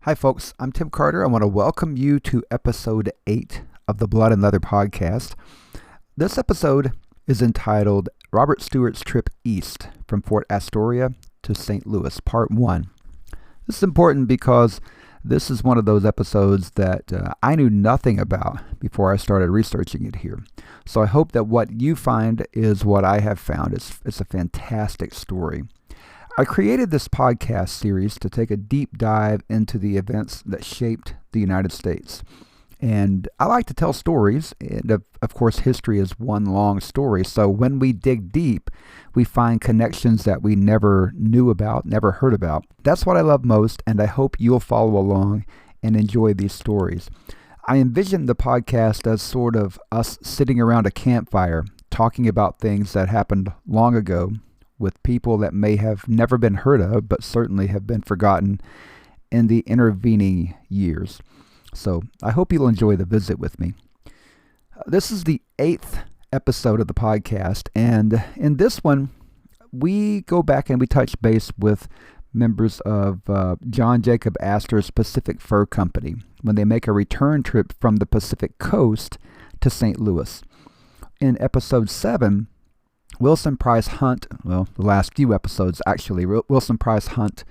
Hi, folks. I'm Tim Carter. I want to welcome you to episode 8 of the Blood and Leather podcast. This episode is entitled Robert Stuart's Trip East from Fort Astoria to St. Louis, Part 1. This is important because this is one of those episodes that I knew nothing about before I started researching it here. So I hope that what you find is what I have found. It's a fantastic story. I created this podcast series to take a deep dive into the events that shaped the United States. And I like to tell stories, and of course history is one long story. So when we dig deep, we find connections that we never knew about, never heard about. That's what I love most, and I hope you'll follow along and enjoy these stories. I envision the podcast as sort of us sitting around a campfire, talking about things that happened long ago, with people that may have never been heard of, but certainly have been forgotten in the intervening years. So I hope you'll enjoy the visit with me. This is the 8th episode of the podcast, and in this one, we go back and we touch base with members of John Jacob Astor's Pacific Fur Company when they make a return trip from the Pacific coast to St. Louis. In episode 7, Wilson Price Hunt, the last few episodes actually, Wilson Price Hunt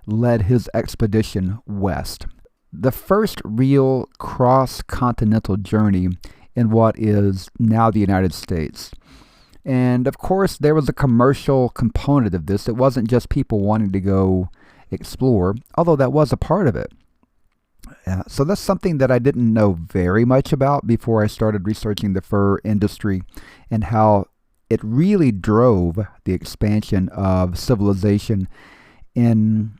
led his expedition west. The first real cross-continental journey in what is now the United States. And of course, there was a commercial component of this. It wasn't just people wanting to go explore, although that was a part of it. So that's something that I didn't know very much about before I started researching the fur industry and how it really drove the expansion of civilization in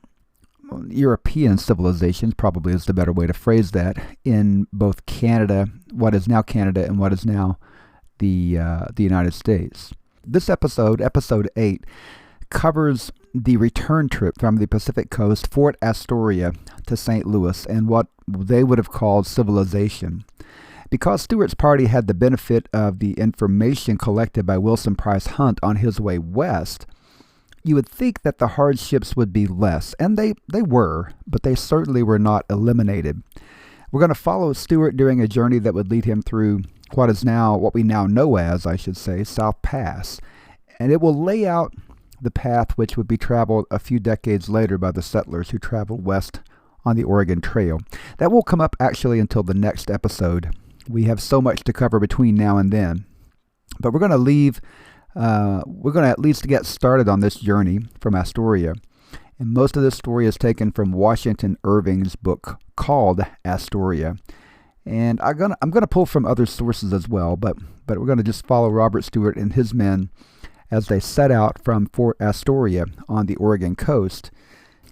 European civilizations, probably is the better way to phrase that, in both Canada, what is now Canada, and what is now the United States. This episode, episode 8, covers the return trip from the Pacific coast, Fort Astoria, to St. Louis, and what they would have called civilization. Because Stuart's party had the benefit of the information collected by Wilson Price Hunt on his way west, you would think that the hardships would be less, and they were, but they certainly were not eliminated. We're going to follow Stuart during a journey that would lead him through what we now know as, I should say, South Pass, and it will lay out the path which would be traveled a few decades later by the settlers who traveled west on the Oregon Trail. That won't come up actually until the next episode. We have so much to cover between now and then. But we're going to at least get started on this journey from Astoria. And most of this story is taken from Washington Irving's book called Astoria. And I'm gonna pull from other sources as well, but we're going to just follow Robert Stuart and his men as they set out from Fort Astoria on the Oregon coast,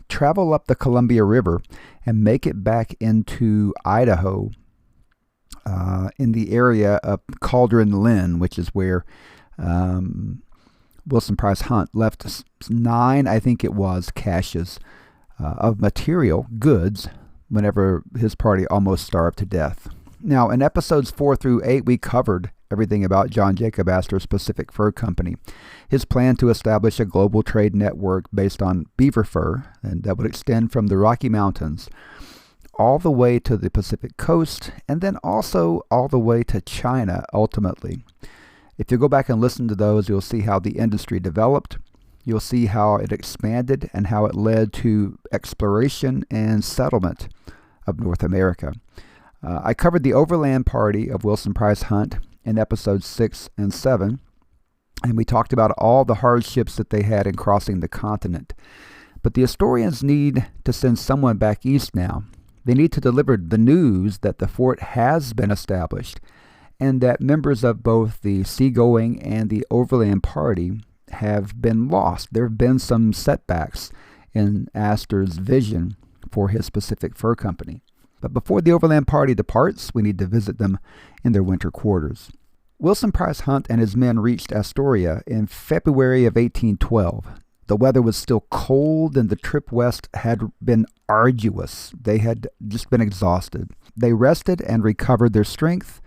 travel up the Columbia River, and make it back into Idaho, in the area of Cauldron Lynn, which is where Wilson Price Hunt left 9, I think it was, caches of material, goods, whenever his party almost starved to death. Now, in episodes 4 through 8, we covered everything about John Jacob Astor's Pacific Fur Company, his plan to establish a global trade network based on beaver fur, and that would extend from the Rocky Mountains all the way to the Pacific coast, and then also all the way to China, ultimately. If you go back and listen to those, you'll see how the industry developed, you'll see how it expanded, and how it led to exploration and settlement of North America. I covered the overland party of Wilson Price Hunt in episodes 6 and 7, and we talked about all the hardships that they had in crossing the continent. But the Astorians need to send someone back east now. They need to deliver the news that the fort has been established and that members of both the seagoing and the overland party have been lost. There have been some setbacks in Astor's vision for his Pacific Fur Company. But before the overland party departs, we need to visit them in their winter quarters. Wilson Price Hunt and his men reached Astoria in February of 1812. The weather was still cold and the trip west had been arduous. They had just been exhausted. They rested and recovered their strength,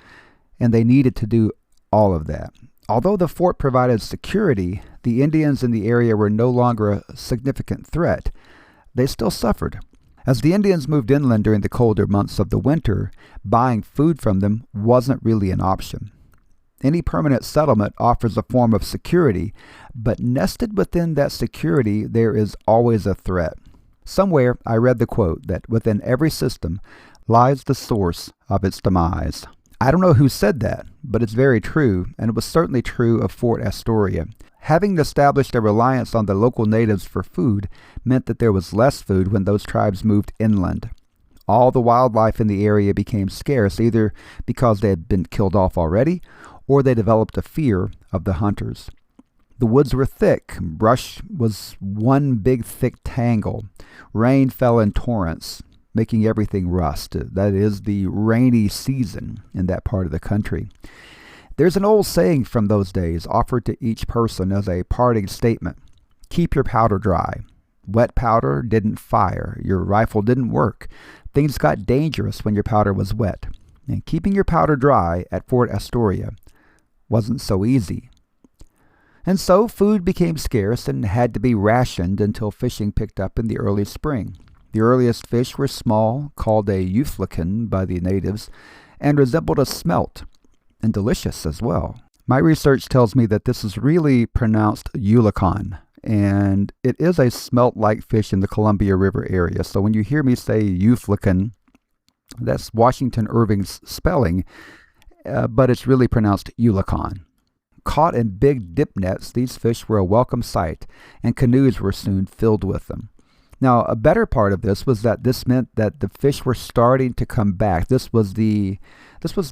and they needed to do all of that. Although the fort provided security, the Indians in the area were no longer a significant threat. They still suffered. As the Indians moved inland during the colder months of the winter, buying food from them wasn't really an option. Any permanent settlement offers a form of security, but nested within that security, there is always a threat. Somewhere I read the quote that within every system lies the source of its demise. I don't know who said that, but it's very true, and it was certainly true of Fort Astoria. Having established a reliance on the local natives for food meant that there was less food when those tribes moved inland. All the wildlife in the area became scarce, either because they had been killed off already, or they developed a fear of the hunters. The woods were thick. Brush was one big thick tangle. Rain fell in torrents, making everything rust. That is the rainy season in that part of the country. There's an old saying from those days offered to each person as a parting statement. Keep your powder dry. Wet powder didn't fire. Your rifle didn't work. Things got dangerous when your powder was wet. And keeping your powder dry at Fort Astoria wasn't so easy. And so food became scarce and had to be rationed until fishing picked up in the early spring. The earliest fish were small, called a euflican by the natives, and resembled a smelt, and delicious as well. My research tells me that this is really pronounced eulicon, and it is a smelt-like fish in the Columbia River area. So when you hear me say euflican, that's Washington Irving's spelling, but it's really pronounced eulicon. Caught in big dip nets, these fish were a welcome sight, and canoes were soon filled with them. Now, a better part of this was that this meant that the fish were starting to come back. This was the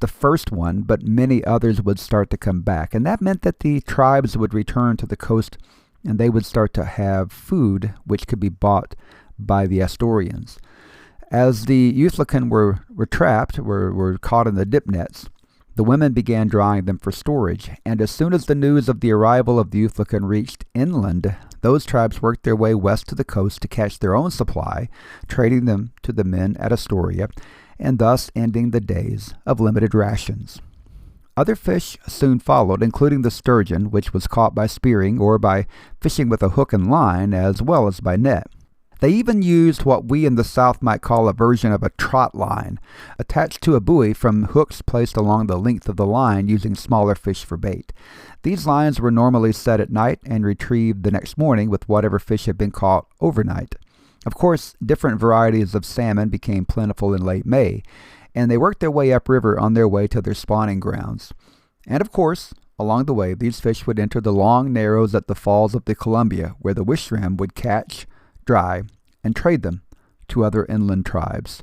first one, but many others would start to come back. And that meant that the tribes would return to the coast and they would start to have food which could be bought by the Astorians. As the euflican were trapped, were caught in the dip nets, the women began drying them for storage, and as soon as the news of the arrival of the euflican reached inland, those tribes worked their way west to the coast to catch their own supply, trading them to the men at Astoria, and thus ending the days of limited rations. Other fish soon followed, including the sturgeon, which was caught by spearing or by fishing with a hook and line, as well as by net. They even used what we in the South might call a version of a trot line, attached to a buoy from hooks placed along the length of the line using smaller fish for bait. These lines were normally set at night and retrieved the next morning with whatever fish had been caught overnight. Of course, different varieties of salmon became plentiful in late May, and they worked their way upriver on their way to their spawning grounds. And of course, along the way, these fish would enter the long narrows at the falls of the Columbia, where the wishram would catch, dry, and trade them to other inland tribes.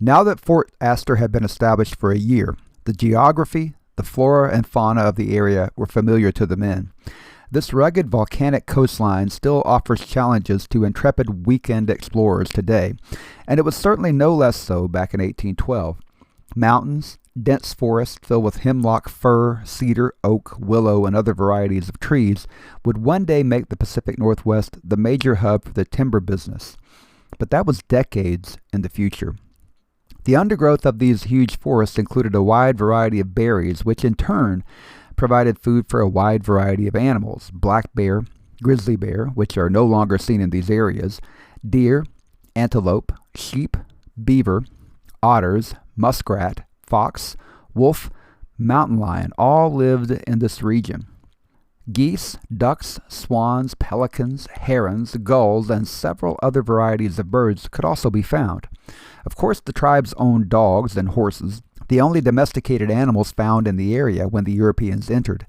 Now that Fort Astor had been established for a year, the geography, the flora and fauna of the area were familiar to the men. This rugged volcanic coastline still offers challenges to intrepid weekend explorers today, and it was certainly no less so back in 1812. Mountains, dense forests filled with hemlock, fir, cedar, oak, willow, and other varieties of trees would one day make the Pacific Northwest the major hub for the timber business. But that was decades in the future. The undergrowth of these huge forests included a wide variety of berries, which in turn provided food for a wide variety of animals: black bear, grizzly bear, which are no longer seen in these areas, deer, antelope, sheep, beaver, otters, muskrat, fox, wolf, mountain lion, all lived in this region. Geese, ducks, swans, pelicans, herons, gulls, and several other varieties of birds could also be found. Of course, the tribes owned dogs and horses, the only domesticated animals found in the area when the Europeans entered.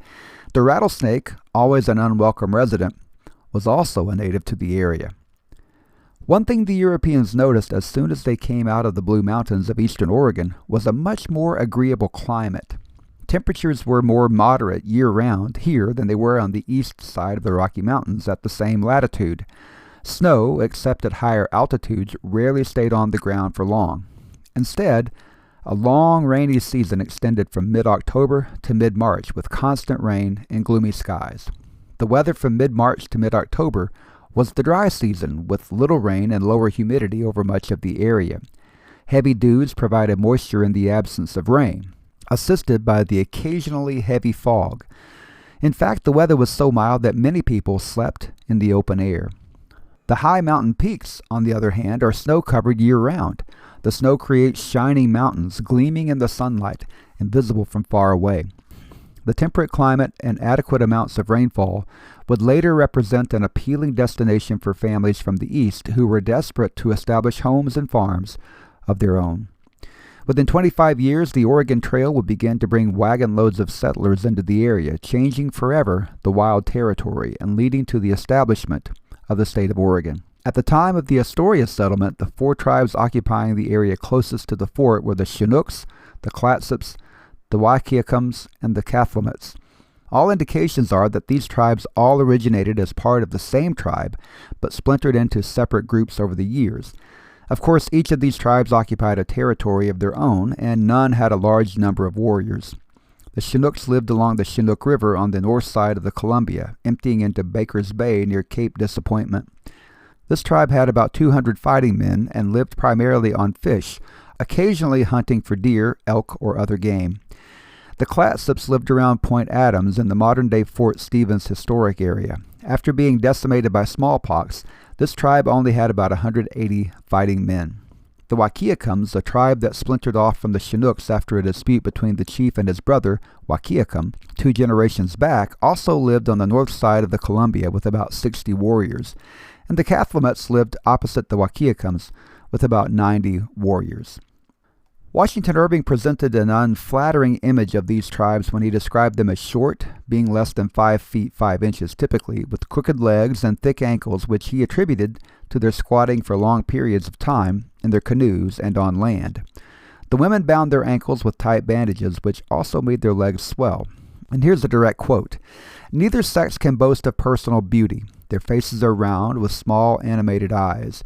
The rattlesnake, always an unwelcome resident, was also a native to the area. One thing the Europeans noticed as soon as they came out of the Blue Mountains of eastern Oregon was a much more agreeable climate. Temperatures were more moderate year-round here than they were on the east side of the Rocky Mountains at the same latitude. Snow, except at higher altitudes, rarely stayed on the ground for long. Instead, a long rainy season extended from mid-October to mid-March with constant rain and gloomy skies. The weather from mid-March to mid-October was the dry season, with little rain and lower humidity over much of the area. Heavy dews provided moisture in the absence of rain, assisted by the occasionally heavy fog. In fact, the weather was so mild that many people slept in the open air. The high mountain peaks, on the other hand, are snow-covered year-round. The snow creates shining mountains, gleaming in the sunlight, and visible from far away. The temperate climate and adequate amounts of rainfall would later represent an appealing destination for families from the east who were desperate to establish homes and farms of their own. Within 25 years, the Oregon Trail would begin to bring wagon loads of settlers into the area, changing forever the wild territory and leading to the establishment of the state of Oregon. At the time of the Astoria settlement, the 4 tribes occupying the area closest to the fort were the Chinooks, the Clatsop, the Wahkiakums, and the Cathlamites. All indications are that these tribes all originated as part of the same tribe, but splintered into separate groups over the years. Of course, each of these tribes occupied a territory of their own, and none had a large number of warriors. The Chinooks lived along the Chinook River on the north side of the Columbia, emptying into Baker's Bay near Cape Disappointment. This tribe had about 200 fighting men and lived primarily on fish, occasionally hunting for deer, elk, or other game. The Clatsops lived around Point Adams in the modern-day Fort Stevens historic area. After being decimated by smallpox, this tribe only had about 180 fighting men. The Wahkiakums, a tribe that splintered off from the Chinooks after a dispute between the chief and his brother, Wahkiakum, 2 generations back, also lived on the north side of the Columbia with about 60 warriors. And the Cathlamites lived opposite the Wahkiakums with about 90 warriors. Washington Irving presented an unflattering image of these tribes when he described them as short, being less than 5 feet 5 inches typically, with crooked legs and thick ankles, which he attributed to their squatting for long periods of time in their canoes and on land. The women bound their ankles with tight bandages, which also made their legs swell. And here's a direct quote: "Neither sex can boast of personal beauty. Their faces are round with small animated eyes.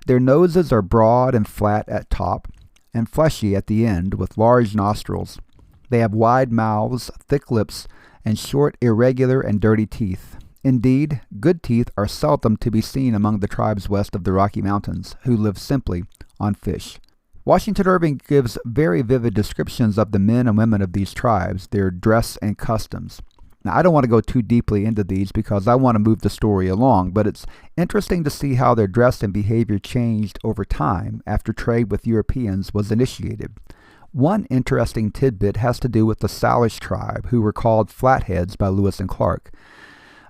Their noses are broad and flat at top, and fleshy at the end, with large nostrils. They have wide mouths, thick lips, and short, irregular, and dirty teeth. Indeed, good teeth are seldom to be seen among the tribes west of the Rocky Mountains, who live simply on fish." Washington Irving gives very vivid descriptions of the men and women of these tribes, their dress and customs. Now, I don't want to go too deeply into these because I want to move the story along, but it's interesting to see how their dress and behavior changed over time after trade with Europeans was initiated. One interesting tidbit has to do with the Salish tribe, who were called Flatheads by Lewis and Clark.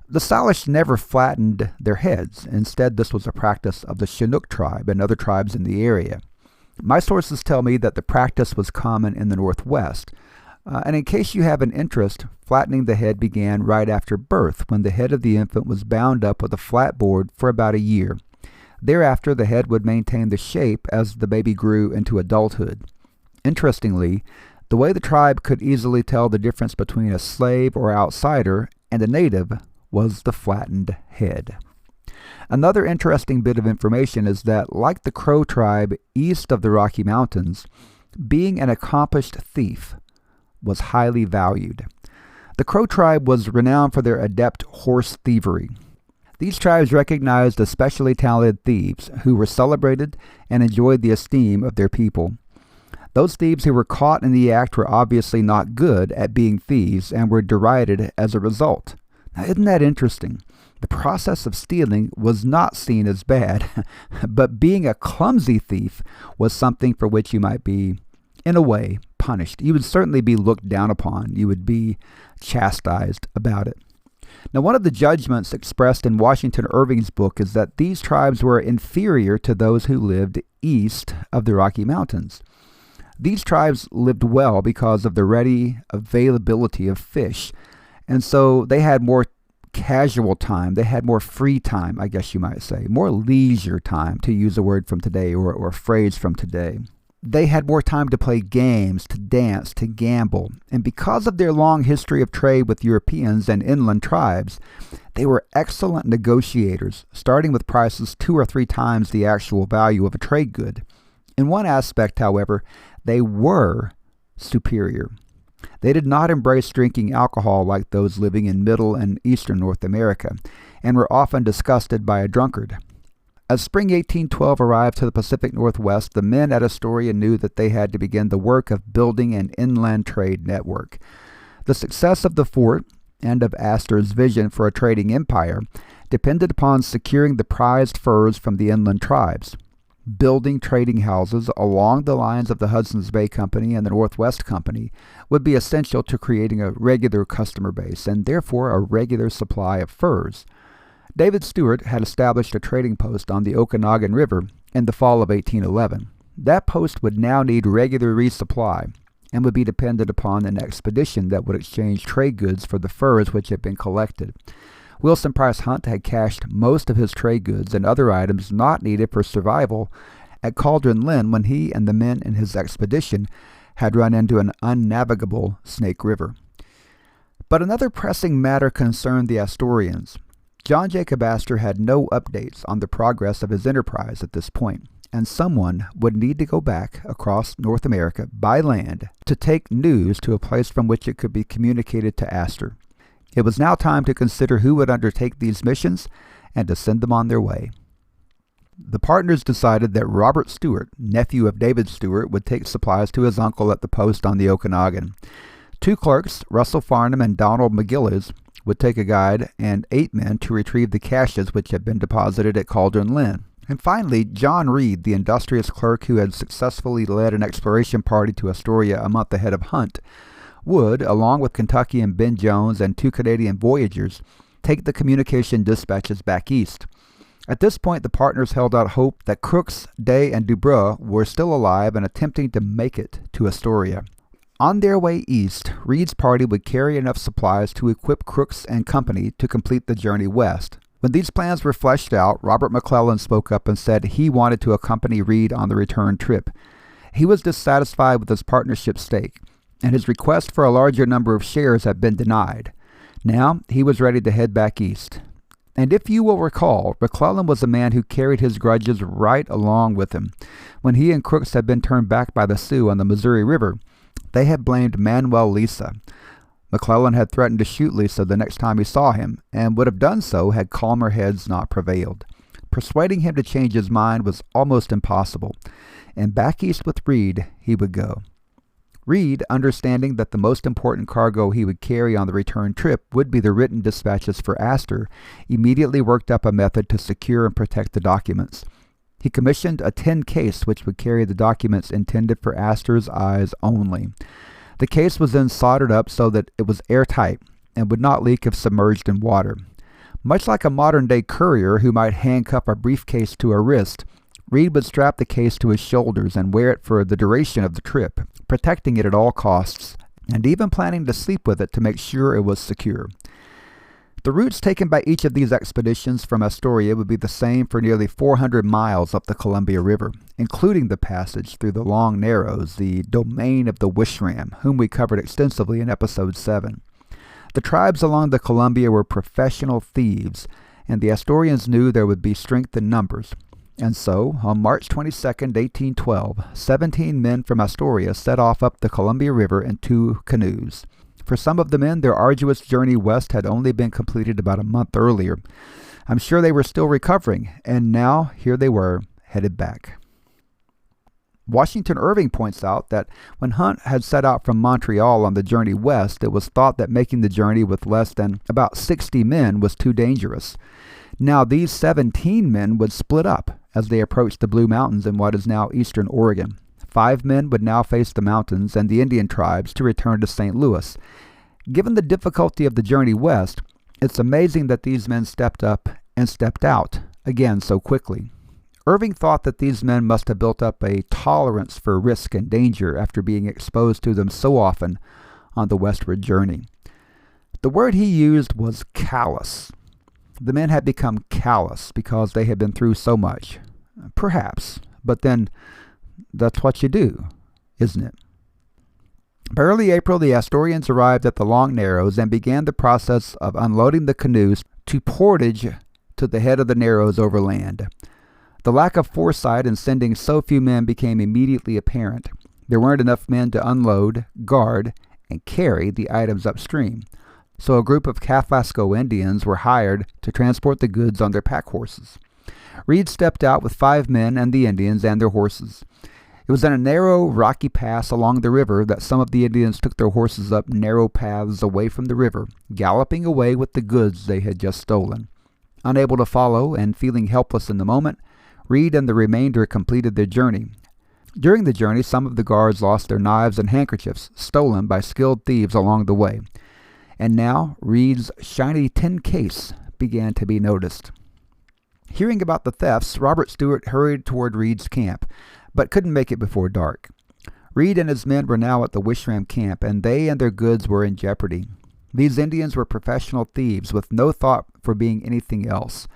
The Salish never flattened their heads. Instead, this was a practice of the Chinook tribe and other tribes in the area. My sources tell me that the practice was common in the Northwest. And in case you have an interest, flattening the head began right after birth, when the head of the infant was bound up with a flat board for about a year. Thereafter, the head would maintain the shape as the baby grew into adulthood. Interestingly, the way the tribe could easily tell the difference between a slave or outsider and a native was the flattened head. Another interesting bit of information is that, like the Crow tribe east of the Rocky Mountains, being an accomplished thief was highly valued. The Crow tribe was renowned for their adept horse thievery. These tribes recognized especially talented thieves who were celebrated and enjoyed the esteem of their people. Those thieves who were caught in the act were obviously not good at being thieves and were derided as a result. Now, isn't that interesting? The process of stealing was not seen as bad, but being a clumsy thief was something for which you might be, in a way, punished. You would certainly be looked down upon. You would be chastised about it. Now, one of the judgments expressed in Washington Irving's book is that these tribes were inferior to those who lived east of the Rocky Mountains. These tribes lived well because of the ready availability of fish, and so they had more casual time. They had more free time, I guess you might say, more leisure time, to use a word from today or a phrase from today. They had more time to play games, to dance, to gamble. And because of their long history of trade with Europeans and inland tribes, they were excellent negotiators, starting with prices 2 or 3 times the actual value of a trade good. In one aspect, however, they were superior. They did not embrace drinking alcohol like those living in Middle and Eastern North America, and were often disgusted by a drunkard. As spring 1812 arrived to the Pacific Northwest, the men at Astoria knew that they had to begin the work of building an inland trade network. The success of the fort and of Astor's vision for a trading empire depended upon securing the prized furs from the inland tribes. Building trading houses along the lines of the Hudson's Bay Company and the Northwest Company would be essential to creating a regular customer base and therefore a regular supply of furs. David Stuart had established a trading post on the Okanagan River in the fall of 1811. That post would now need regular resupply and would be dependent upon an expedition that would exchange trade goods for the furs which had been collected. Wilson Price Hunt had cached most of his trade goods and other items not needed for survival at Cauldron Lynn when he and the men in his expedition had run into an unnavigable Snake River. But another pressing matter concerned the Astorians. John Jacob Astor had no updates on the progress of his enterprise at this point, and someone would need to go back across North America by land to take news to a place from which it could be communicated to Astor. It was now time to consider who would undertake these missions and to send them on their way. The partners decided that Robert Stuart, nephew of David Stuart, would take supplies to his uncle at the post on the Okanagan. 2 clerks, Russell Farnham and Donald McGillis, would take a guide and 8 men to retrieve the caches which had been deposited at Cauldron Lynn. And finally, John Reed, the industrious clerk who had successfully led an exploration party to Astoria a month ahead of Hunt, would, along with Kentuckian Ben Jones and 2 Canadian voyagers, take the communication dispatches back east. At this point, the partners held out hope that Crooks, Day, and Dubois were still alive and attempting to make it to Astoria. On their way east, Reed's party would carry enough supplies to equip Crooks and company to complete the journey west. When these plans were fleshed out, Robert McClellan spoke up and said he wanted to accompany Reed on the return trip. He was dissatisfied with his partnership stake, and his request for a larger number of shares had been denied. Now he was ready to head back east. And if you will recall, McClellan was a man who carried his grudges right along with him. When he and Crooks had been turned back by the Sioux on the Missouri River, they had blamed Manuel Lisa. McClellan had threatened to shoot Lisa the next time he saw him, and would have done so had calmer heads not prevailed. Persuading him to change his mind was almost impossible, and back east with Reed he would go. Reed, understanding that the most important cargo he would carry on the return trip would be the written dispatches for Astor, immediately worked up a method to secure and protect the documents. He commissioned a tin case which would carry the documents intended for Astor's eyes only. The case was then soldered up so that it was airtight and would not leak if submerged in water. Much like a modern-day courier who might handcuff a briefcase to a wrist, Reed would strap the case to his shoulders and wear it for the duration of the trip, protecting it at all costs, and even planning to sleep with it to make sure it was secure. The routes taken by each of these expeditions from Astoria would be the same for nearly 400 miles up the Columbia River, including the passage through the Long Narrows, the domain of the Wishram, whom we covered extensively in Episode 7. The tribes along the Columbia were professional thieves, and the Astorians knew there would be strength in numbers. And so, on March 22, 1812, 17 men from Astoria set off up the Columbia River in 2 canoes. For some of the men, their arduous journey west had only been completed about a month earlier. I'm sure they were still recovering, and now here they were, headed back. Washington Irving points out that when Hunt had set out from Montreal on the journey west, it was thought that making the journey with less than about 60 men was too dangerous. Now these 17 men would split up as they approached the Blue Mountains in what is now eastern Oregon. 5 men would now face the mountains and the Indian tribes to return to St. Louis. Given the difficulty of the journey west, it's amazing that these men stepped up and stepped out again so quickly. Irving thought that these men must have built up a tolerance for risk and danger after being exposed to them so often on the westward journey. The word he used was callous. The men had become callous because they had been through so much. Perhaps, but then that's what you do, isn't it? By early April, the Astorians arrived at the Long Narrows and began the process of unloading the canoes to portage to the head of the Narrows overland. The lack of foresight in sending so few men became immediately apparent. There weren't enough men to unload, guard, and carry the items upstream, so a group of Kaflasco Indians were hired to transport the goods on their pack horses. Reed stepped out with 5 men and the Indians and their horses. It was in a narrow, rocky pass along the river that some of the Indians took their horses up narrow paths away from the river, galloping away with the goods they had just stolen. Unable to follow and feeling helpless in the moment, Reed and the remainder completed their journey. During the journey, some of the guards lost their knives and handkerchiefs, stolen by skilled thieves along the way. And now Reed's shiny tin case began to be noticed. Hearing about the thefts, Robert Stuart hurried toward Reed's camp, but couldn't make it before dark. Reed and his men were now at the Wishram camp, and they and their goods were in jeopardy. These Indians were professional thieves with no thought for being anything else.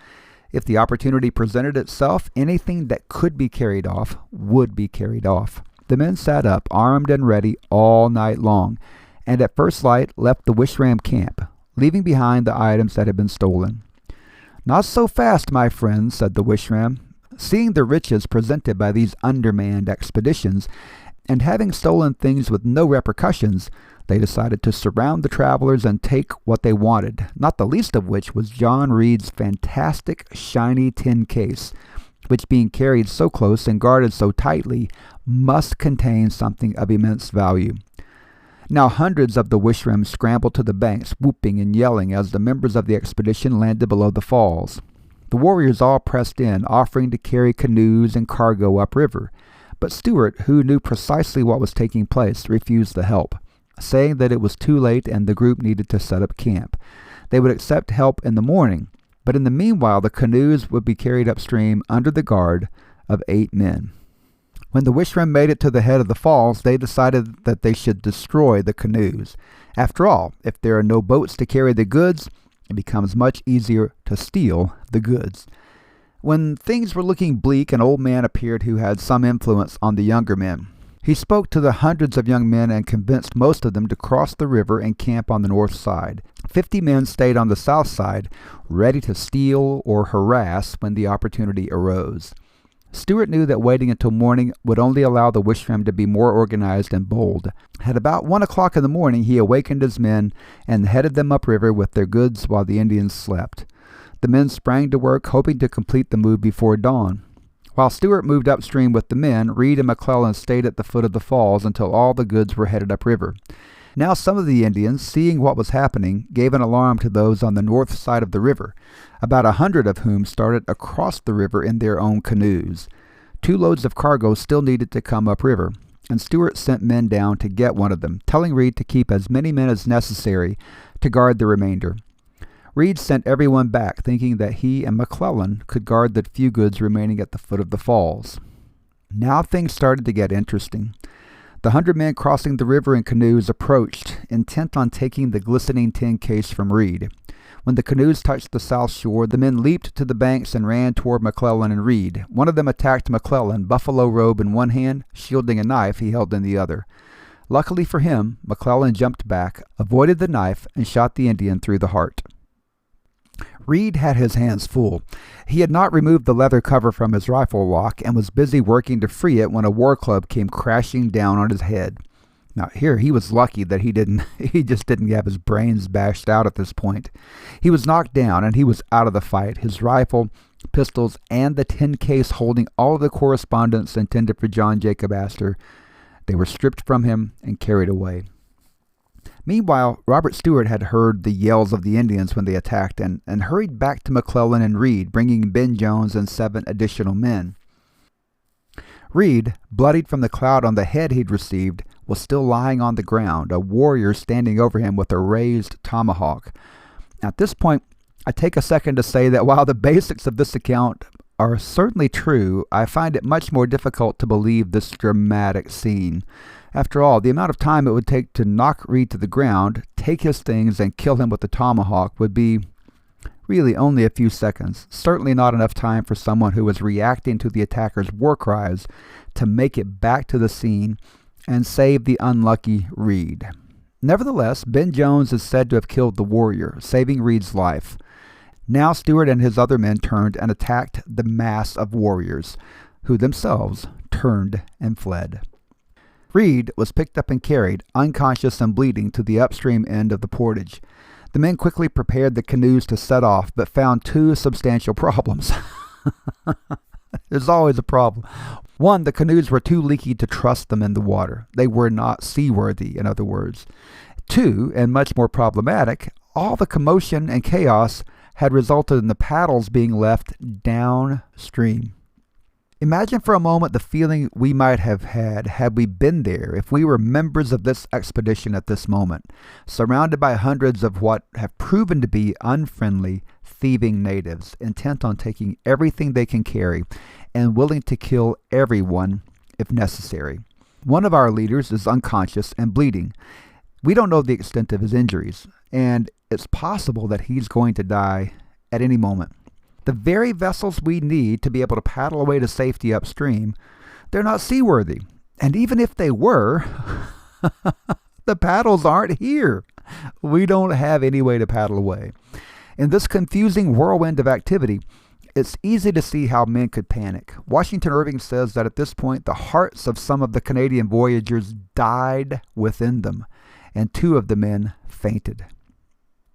If the opportunity presented itself, anything that could be carried off would be carried off. The men sat up, armed and ready, all night long, and at first light left the Wishram camp, leaving behind the items that had been stolen. "Not so fast, my friends," said the Wishram. Seeing the riches presented by these undermanned expeditions, and having stolen things with no repercussions, they decided to surround the travelers and take what they wanted, not the least of which was John Reed's fantastic shiny tin case, which, being carried so close and guarded so tightly, must contain something of immense value. Now hundreds of the Wishram scrambled to the banks, whooping and yelling as the members of the expedition landed below the falls. The warriors all pressed in, offering to carry canoes and cargo upriver. But Stuart, who knew precisely what was taking place, refused the help, saying that it was too late and the group needed to set up camp. They would accept help in the morning, but in the meanwhile the canoes would be carried upstream under the guard of 8 men. When the Wishram made it to the head of the falls, they decided that they should destroy the canoes. After all, if there are no boats to carry the goods, it becomes much easier to steal the goods. When things were looking bleak, an old man appeared who had some influence on the younger men. He spoke to the hundreds of young men and convinced most of them to cross the river and camp on the north side. 50 men stayed on the south side, ready to steal or harass when the opportunity arose. Stuart knew that waiting until morning would only allow the Wishram to be more organized and bold. At about 1 o'clock in the morning, he awakened his men and headed them upriver with their goods while the Indians slept. The men sprang to work, hoping to complete the move before dawn. While Stuart moved upstream with the men, Reed and McClellan stayed at the foot of the falls until all the goods were headed upriver. Now some of the Indians, seeing what was happening, gave an alarm to those on the north side of the river, about 100 of whom started across the river in their own canoes. 2 loads of cargo still needed to come upriver, and Stuart sent men down to get one of them, telling Reed to keep as many men as necessary to guard the remainder. Reed sent everyone back, thinking that he and McClellan could guard the few goods remaining at the foot of the falls. Now things started to get interesting. The 100 men crossing the river in canoes approached, intent on taking the glistening tin case from Reed. When the canoes touched the south shore, the men leaped to the banks and ran toward McClellan and Reed. One of them attacked McClellan, buffalo robe in one hand, shielding a knife he held in the other. Luckily for him, McClellan jumped back, avoided the knife, and shot the Indian through the heart. Reed had his hands full. He had not removed the leather cover from his rifle lock and was busy working to free it when a war club came crashing down on his head. Now here he was lucky that he just didn't have his brains bashed out at this point. He was knocked down and he was out of the fight. His rifle, pistols, and the tin case holding all of the correspondence intended for John Jacob Astor, they were stripped from him and carried away. Meanwhile, Robert Stuart had heard the yells of the Indians when they attacked and hurried back to McClellan and Reed, bringing Ben Jones and 7 additional men. Reed, bloodied from the clout on the head he'd received, was still lying on the ground, a warrior standing over him with a raised tomahawk. At this point, I take a second to say that while the basics of this account are certainly true, I find it much more difficult to believe this dramatic scene. After all, the amount of time it would take to knock Reed to the ground, take his things, and kill him with the tomahawk would be really only a few seconds. Certainly not enough time for someone who was reacting to the attacker's war cries to make it back to the scene and save the unlucky Reed. Nevertheless, Ben Jones is said to have killed the warrior, saving Reed's life. Now Stuart and his other men turned and attacked the mass of warriors, who themselves turned and fled. Reed was picked up and carried, unconscious and bleeding, to the upstream end of the portage. The men quickly prepared the canoes to set off, but found 2 substantial problems. There's always a problem. 1, the canoes were too leaky to trust them in the water. They were not seaworthy, in other words. 2, and much more problematic, all the commotion and chaos had resulted in the paddles being left downstream. Imagine for a moment the feeling we might have had we been there, if we were members of this expedition at this moment, surrounded by hundreds of what have proven to be unfriendly, thieving natives, intent on taking everything they can carry and willing to kill everyone if necessary. One of our leaders is unconscious and bleeding. We don't know the extent of his injuries, and it's possible that he's going to die at any moment. The very vessels we need to be able to paddle away to safety upstream, they're not seaworthy. And even if they were, the paddles aren't here. We don't have any way to paddle away. In this confusing whirlwind of activity, it's easy to see how men could panic. Washington Irving says that at this point, the hearts of some of the Canadian voyagers died within them, and 2 of the men fainted.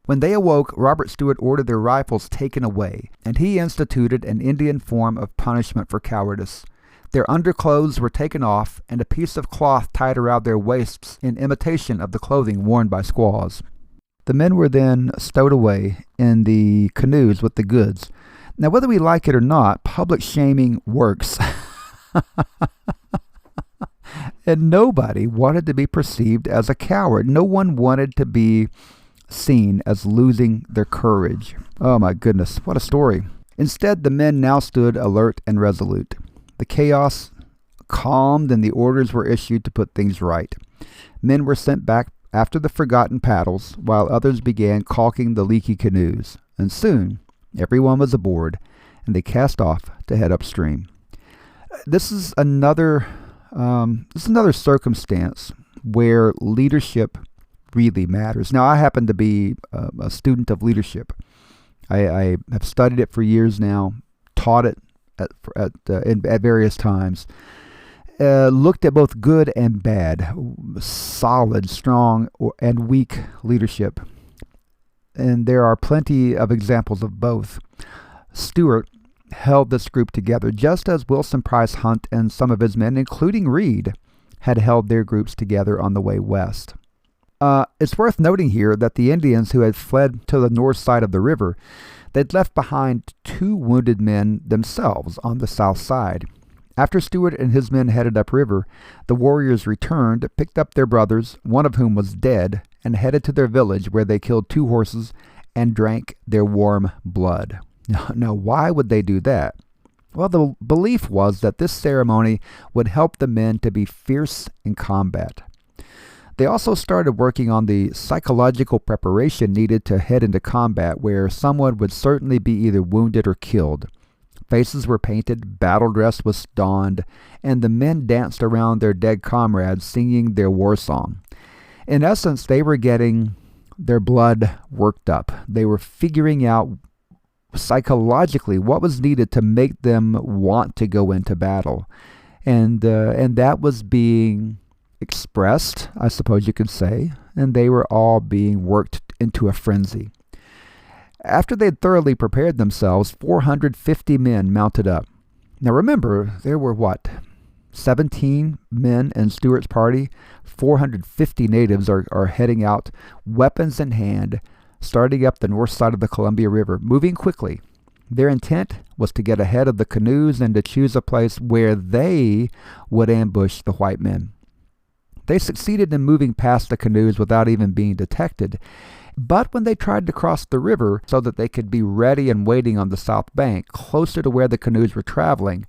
When they awoke, Robert Stuart ordered their rifles taken away, and he instituted an Indian form of punishment for cowardice. Their underclothes were taken off, and a piece of cloth tied around their waists in imitation of the clothing worn by squaws. The men were then stowed away in the canoes with the goods. Now, whether we like it or not, public shaming works. And nobody wanted to be perceived as a coward. No one wanted to be seen as losing their courage. Oh my goodness, what a story. Instead, the men now stood alert and resolute. The chaos calmed and the orders were issued to put things right. Men were sent back after the forgotten paddles, while others began caulking the leaky canoes. And soon, everyone was aboard, and they cast off to head upstream. This is another circumstance where leadership really matters. Now, I happen to be a student of leadership. I have studied it for years now, taught it at various times, looked at both good and bad, solid, strong, and weak leadership. And there are plenty of examples of both. Stuart held this group together, just as Wilson Price Hunt and some of his men, including Reed, had held their groups together on the way west. It's worth noting here that the Indians who had fled to the north side of the river, they'd left behind 2 wounded men themselves on the south side. After Stuart and his men headed upriver, the warriors returned, picked up their brothers, one of whom was dead, and headed to their village where they killed 2 horses and drank their warm blood. Now, why would they do that? Well, the belief was that this ceremony would help the men to be fierce in combat. They also started working on the psychological preparation needed to head into combat, where someone would certainly be either wounded or killed. Faces were painted, battle dress was donned, and the men danced around their dead comrades singing their war song. In essence, they were getting their blood worked up. They were figuring out psychologically what was needed to make them want to go into battle. And that was being expressed, I suppose you could say, and they were all being worked into a frenzy. After they had thoroughly prepared themselves, 450 men mounted up. Now remember, there were 17 men in Stuart's party. 450 natives are heading out, weapons in hand, starting up the north side of the Columbia River, moving quickly. Their intent was to get ahead of the canoes and to choose a place where they would ambush the white men. They succeeded in moving past the canoes without even being detected. But when they tried to cross the river so that they could be ready and waiting on the south bank, closer to where the canoes were traveling,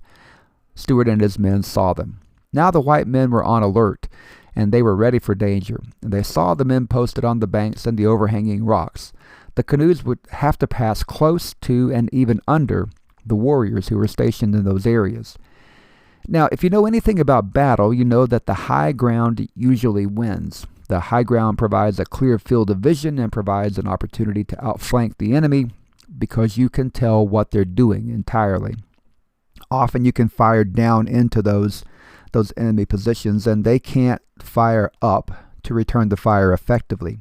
Stuart and his men saw them. Now the white men were on alert, and they were ready for danger. And they saw the men posted on the banks and the overhanging rocks. The canoes would have to pass close to and even under the warriors who were stationed in those areas. Now, if you know anything about battle, you know that the high ground usually wins. The high ground provides a clear field of vision and provides an opportunity to outflank the enemy because you can tell what they're doing entirely. Often you can fire down into those enemy positions, and they can't fire up to return the fire effectively.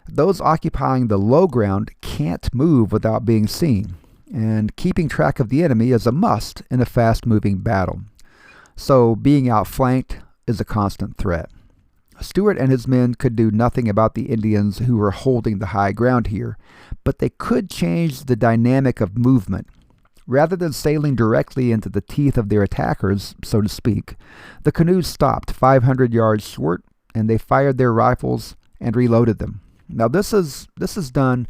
Those occupying the low ground can't move without being seen, and keeping track of the enemy is a must in a fast-moving battle. So being outflanked is a constant threat. Stuart and his men could do nothing about the Indians who were holding the high ground here, but they could change the dynamic of movement. Rather than sailing directly into the teeth of their attackers, so to speak, the canoes stopped 500 yards short, and they fired their rifles and reloaded them. Now this is done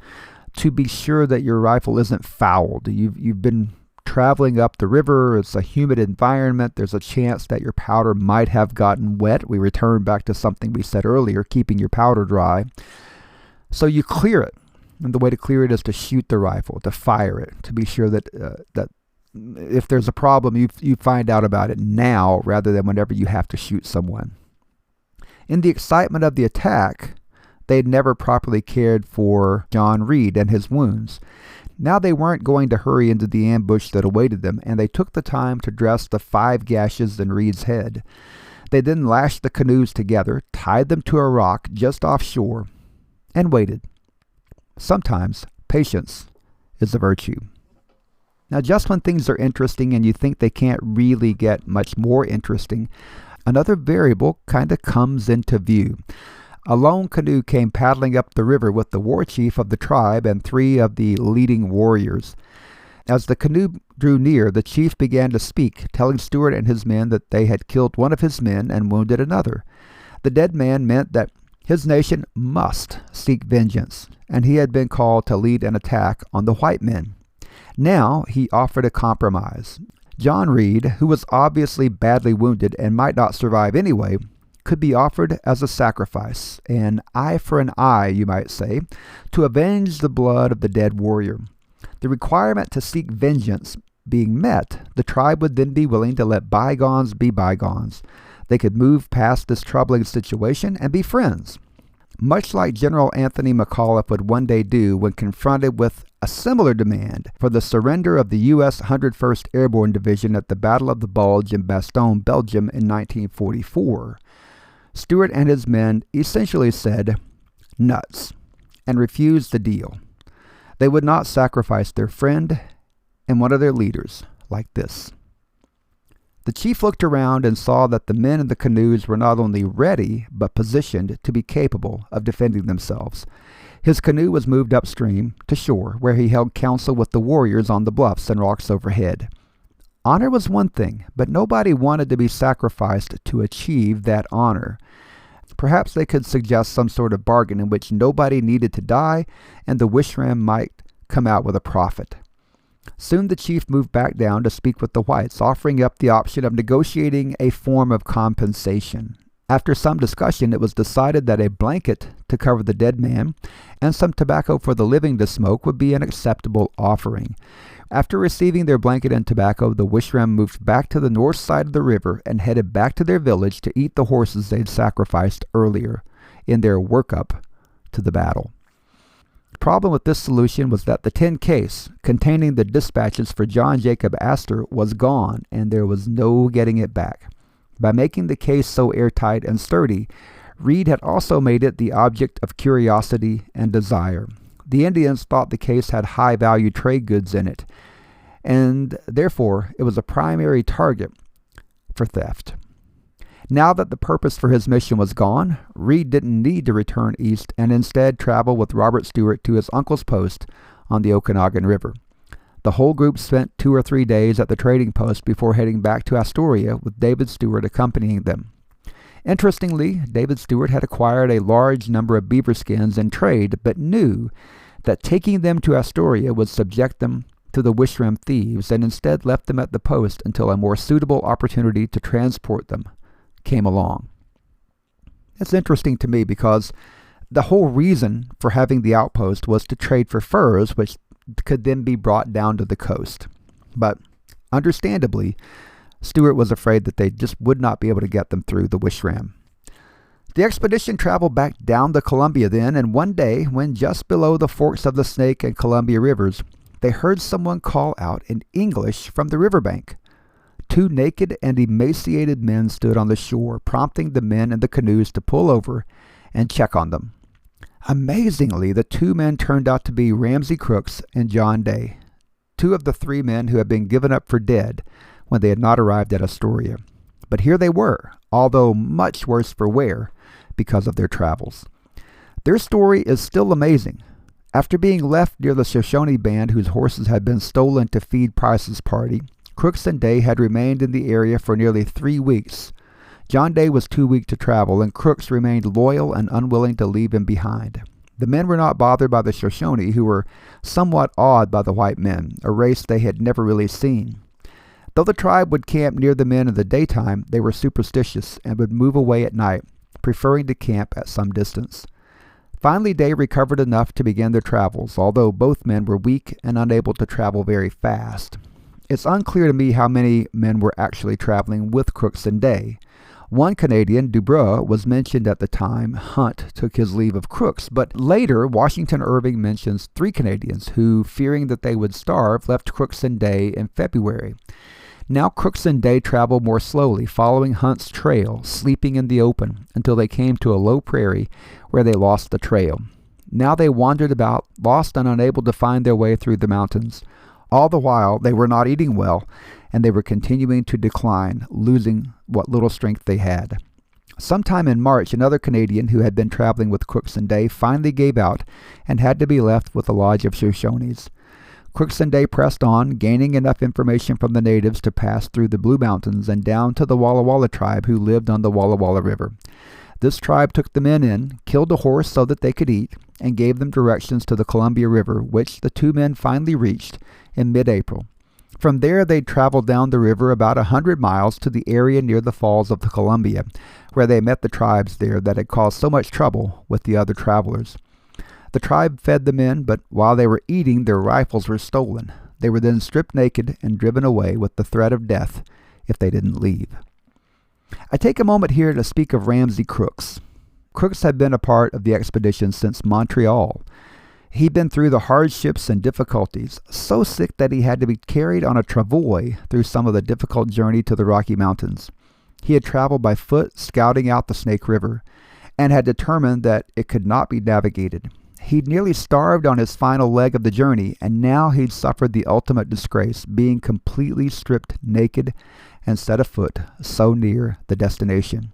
to be sure that your rifle isn't fouled. You've been traveling up the river. It's a humid environment. There's a chance that your powder might have gotten wet. We return back to something we said earlier, keeping your powder dry. So you clear it. And the way to clear it is to shoot the rifle, to fire it, to be sure that that if there's a problem, you find out about it now rather than whenever you have to shoot someone. In the excitement of the attack, they had never properly cared for John Reed and his wounds. Now they weren't going to hurry into the ambush that awaited them, and they took the time to dress the 5 gashes in Reed's head. They then lashed the canoes together, tied them to a rock just offshore, and waited. Sometimes patience is a virtue. Now, just when things are interesting and you think they can't really get much more interesting, another variable kind of comes into view. A lone canoe came paddling up the river with the war chief of the tribe and 3 of the leading warriors. As the canoe drew near, the chief began to speak, telling Stuart and his men that they had killed one of his men and wounded another. The dead man meant that his nation must seek vengeance, and he had been called to lead an attack on the white men. Now he offered a compromise. John Reed, who was obviously badly wounded and might not survive anyway, could be offered as a sacrifice, an eye for an eye, you might say, to avenge the blood of the dead warrior. The requirement to seek vengeance being met, the tribe would then be willing to let bygones be bygones. They could move past this troubling situation and be friends, much like General Anthony McAuliffe would one day do when confronted with a similar demand for the surrender of the U.S. 101st Airborne Division at the Battle of the Bulge in Bastogne, Belgium in 1944. Stuart and his men essentially said, "Nuts," and refused the deal. They would not sacrifice their friend and one of their leaders like this. The chief looked around and saw that the men in the canoes were not only ready, but positioned to be capable of defending themselves. His canoe was moved upstream to shore, where he held council with the warriors on the bluffs and rocks overhead. Honor was one thing, but nobody wanted to be sacrificed to achieve that honor. Perhaps they could suggest some sort of bargain in which nobody needed to die, and the wishram might come out with a profit. Soon the chief moved back down to speak with the whites, offering up the option of negotiating a form of compensation. After some discussion, it was decided that a blanket to cover the dead man and some tobacco for the living to smoke would be an acceptable offering. After receiving their blanket and tobacco, the wishram moved back to the north side of the river and headed back to their village to eat the horses they'd sacrificed earlier in their workup to the battle. The problem with this solution was that the tin case containing the dispatches for John Jacob Astor was gone, and there was no getting it back. By making the case so airtight and sturdy, Reed had also made it the object of curiosity and desire. The Indians thought the case had high-value trade goods in it, and therefore it was a primary target for theft. Now that the purpose for his mission was gone, Reed didn't need to return east and instead traveled with Robert Stuart to his uncle's post on the Okanagan River. The whole group spent 2 or 3 days at the trading post before heading back to Astoria, with David Stuart accompanying them. Interestingly, David Stuart had acquired a large number of beaver skins in trade, but knew that taking them to Astoria would subject them to the wishram thieves, and instead left them at the post until a more suitable opportunity to transport them came along. It's interesting to me because the whole reason for having the outpost was to trade for furs, which could then be brought down to the coast. But understandably, Stuart was afraid that they just would not be able to get them through the wishram. The expedition traveled back down the Columbia then, and one day, when just below the forks of the Snake and Columbia rivers, they heard someone call out in English from the riverbank. 2 naked and emaciated men stood on the shore, prompting the men in the canoes to pull over and check on them. Amazingly, the 2 men turned out to be Ramsey Crooks and John Day, 2 of the 3 men who had been given up for dead when they had not arrived at Astoria. But here they were, although much worse for wear, because of their travels. Their story is still amazing. After being left near the Shoshone band whose horses had been stolen to feed Price's party, Crooks and Day had remained in the area for nearly 3 weeks. John Day was too weak to travel, and Crooks remained loyal and unwilling to leave him behind. The men were not bothered by the Shoshone, who were somewhat awed by the white men, a race they had never really seen. Though the tribe would camp near the men in the daytime, they were superstitious and would move away at night, preferring to camp at some distance. Finally, Day recovered enough to begin their travels, although both men were weak and unable to travel very fast. It's unclear to me how many men were actually traveling with Crooks and Day. One Canadian, Dubois, was mentioned at the time Hunt took his leave of Crooks, but later Washington Irving mentions 3 Canadians who, fearing that they would starve, left Crooks and Day in February. Now Crooks and Day traveled more slowly, following Hunt's trail, sleeping in the open, until they came to a low prairie where they lost the trail. Now they wandered about, lost and unable to find their way through the mountains. All the while, they were not eating well, and they were continuing to decline, losing what little strength they had. Sometime in March, another Canadian who had been traveling with Crooks and Day finally gave out and had to be left with a lodge of Shoshones. Crooks and Day pressed on, gaining enough information from the natives to pass through the Blue Mountains and down to the Walla Walla tribe who lived on the Walla Walla River. This tribe took the men in, killed a horse so that they could eat, and gave them directions to the Columbia River, which the 2 men finally reached in mid-April. From there, they traveled down the river about 100 miles to the area near the falls of the Columbia, where they met the tribes there that had caused so much trouble with the other travelers. The tribe fed the men, but while they were eating, their rifles were stolen. They were then stripped naked and driven away with the threat of death if they didn't leave. I take a moment here to speak of Ramsey Crooks. Crooks had been a part of the expedition since Montreal. He'd been through the hardships and difficulties, so sick that he had to be carried on a travois through some of the difficult journey to the Rocky Mountains. He had traveled by foot, scouting out the Snake River, and had determined that it could not be navigated. He'd nearly starved on his final leg of the journey, and now he'd suffered the ultimate disgrace, being completely stripped naked and set afoot so near the destination.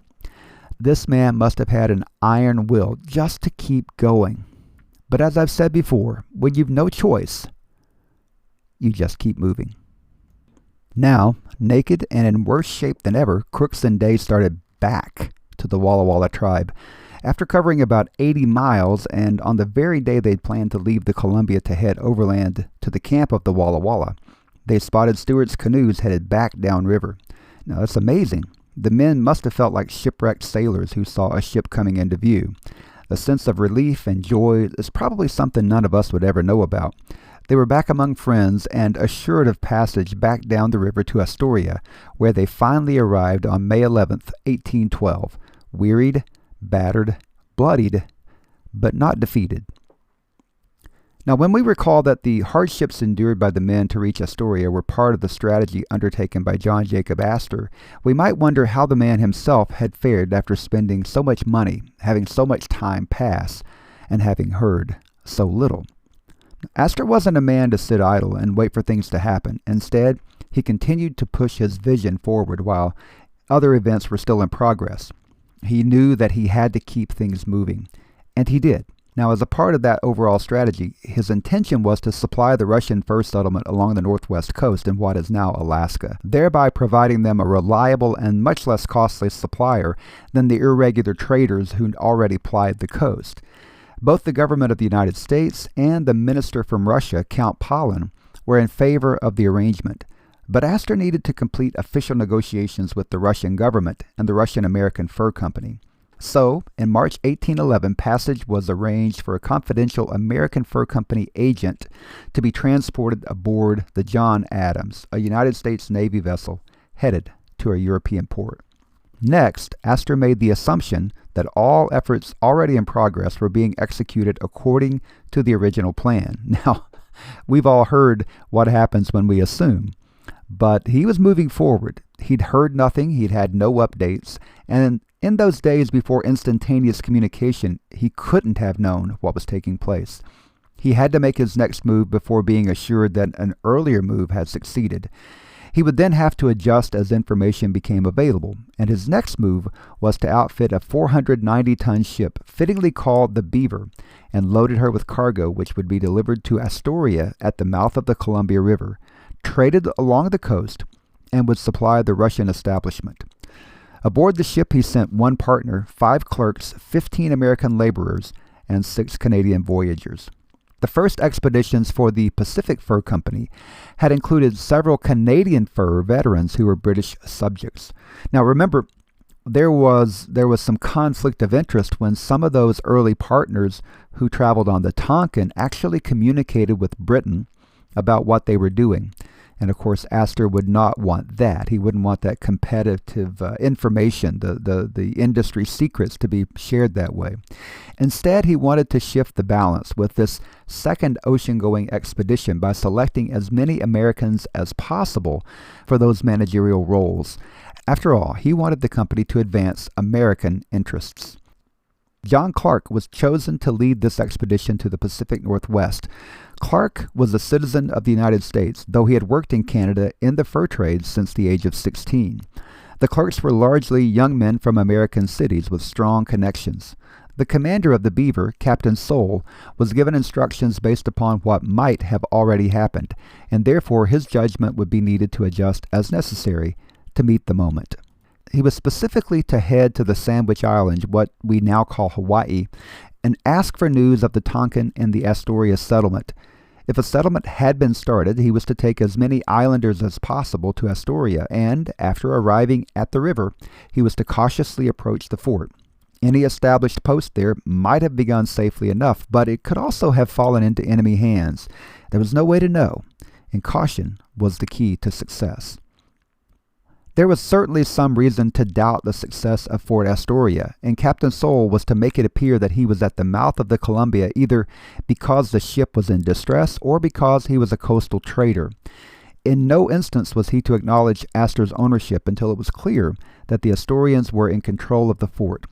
This man must have had an iron will just to keep going. But as I've said before, when you've no choice, you just keep moving. Now, naked and in worse shape than ever, Crooks and Day started back to the Walla Walla tribe. After covering about 80 miles, and on the very day they'd planned to leave the Columbia to head overland to the camp of the Walla Walla, they spotted Stuart's canoes headed back downriver. Now, that's amazing. The men must have felt like shipwrecked sailors who saw a ship coming into view. The sense of relief and joy is probably something none of us would ever know about. They were back among friends and assured of passage back down the river to Astoria, where they finally arrived on May 11th, 1812, wearied, battered, bloodied, but not defeated. Now, when we recall that the hardships endured by the men to reach Astoria were part of the strategy undertaken by John Jacob Astor, we might wonder how the man himself had fared after spending so much money, having so much time pass, and having heard so little. Astor wasn't a man to sit idle and wait for things to happen. Instead, he continued to push his vision forward while other events were still in progress. He knew that he had to keep things moving, and he did. Now, as a part of that overall strategy, his intention was to supply the Russian fur settlement along the northwest coast in what is now Alaska, thereby providing them a reliable and much less costly supplier than the irregular traders who already plied the coast. Both the government of the United States and the minister from Russia, Count Pahlen, were in favor of the arrangement. But Astor needed to complete official negotiations with the Russian government and the Russian-American Fur Company. So, in March 1811, passage was arranged for a confidential American Fur Company agent to be transported aboard the John Adams, a United States Navy vessel headed to a European port. Next, Astor made the assumption that all efforts already in progress were being executed according to the original plan. Now, we've all heard what happens when we assume. But he was moving forward. He'd heard nothing, he'd had no updates, and in those days before instantaneous communication, he couldn't have known what was taking place. He had to make his next move before being assured that an earlier move had succeeded. He would then have to adjust as information became available, and his next move was to outfit a 490-ton ship, fittingly called the Beaver, and loaded her with cargo which would be delivered to Astoria at the mouth of the Columbia River, traded along the coast, and would supply the Russian establishment. Aboard the ship he sent one partner, 5 clerks, 15 American laborers, and 6 Canadian voyagers. The first expeditions for the Pacific Fur Company had included several Canadian fur veterans who were British subjects. Now remember, there was some conflict of interest when some of those early partners who traveled on the Tonkin actually communicated with Britain about what they were doing. And of course, Astor would not want that. He wouldn't want that competitive information, the industry secrets, to be shared that way. Instead, he wanted to shift the balance with this second ocean-going expedition by selecting as many Americans as possible for those managerial roles. After all, he wanted the company to advance American interests. John Clark was chosen to lead this expedition to the Pacific Northwest. Clark was a citizen of the United States, though he had worked in Canada in the fur trade since the age of 16. The Clarks were largely young men from American cities with strong connections. The commander of the Beaver, Captain Soule, was given instructions based upon what might have already happened, and therefore his judgment would be needed to adjust as necessary to meet the moment. He was specifically to head to the Sandwich Islands, what we now call Hawaii, and ask for news of the Tonkin and the Astoria settlement. If a settlement had been started, he was to take as many islanders as possible to Astoria, and, after arriving at the river, he was to cautiously approach the fort. Any established post there might have begun safely enough, but it could also have fallen into enemy hands. There was no way to know, and caution was the key to success. There was certainly some reason to doubt the success of Fort Astoria, and Captain Soule was to make it appear that he was at the mouth of the Columbia either because the ship was in distress or because he was a coastal trader. In no instance was he to acknowledge Astor's ownership until it was clear that the Astorians were in control of the fort.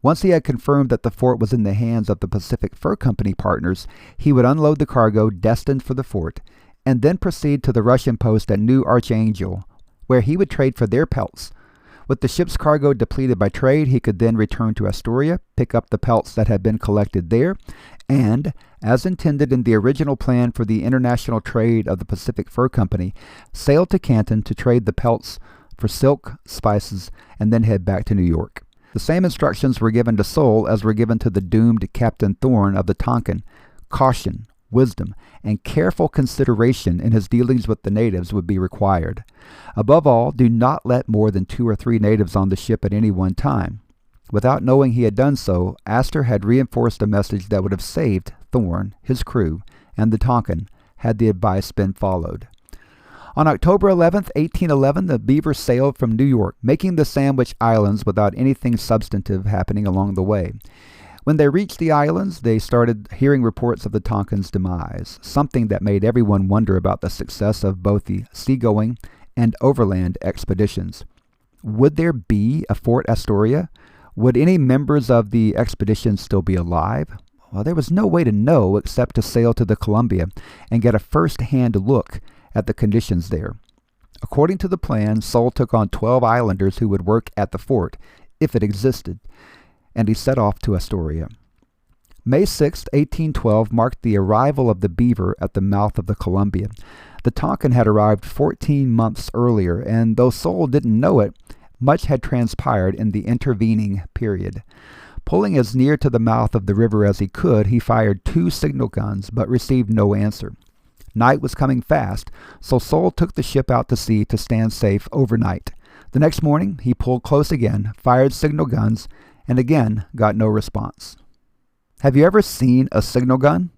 Once he had confirmed that the fort was in the hands of the Pacific Fur Company partners, he would unload the cargo destined for the fort, and then proceed to the Russian post at New Archangel, where he would trade for their pelts. With the ship's cargo depleted by trade, he could then return to Astoria, pick up the pelts that had been collected there, and, as intended in the original plan for the international trade of the Pacific Fur Company, sail to Canton to trade the pelts for silk, spices, and then head back to New York. The same instructions were given to Soule as were given to the doomed Captain Thorne of the Tonkin. Caution, wisdom, and careful consideration in his dealings with the natives would be required. Above all, do not let more than 2 or 3 natives on the ship at any one time. Without knowing he had done so, Astor had reinforced a message that would have saved Thorne, his crew, and the Tonkin had the advice been followed. On October 11, 1811, the Beaver sailed from New York, making the Sandwich Islands without anything substantive happening along the way. When they reached the islands, they started hearing reports of the Tonkin's demise, something that made everyone wonder about the success of both the seagoing and overland expeditions. Would there be a Fort Astoria? Would any members of the expedition still be alive? Well, there was no way to know except to sail to the Columbia and get a first-hand look at the conditions there. According to the plan, Soule took on 12 islanders who would work at the fort, if it existed, and he set off to Astoria. May 6, 1812 marked the arrival of the Beaver at the mouth of the Columbia. The Tonkin had arrived 14 months earlier, and though Soule didn't know it, much had transpired in the intervening period. Pulling as near to the mouth of the river as he could, he fired 2 signal guns, but received no answer. Night was coming fast, so Soule took the ship out to sea to stand safe overnight. The next morning, he pulled close again, fired signal guns, and again got no response. Have you ever seen a signal gun?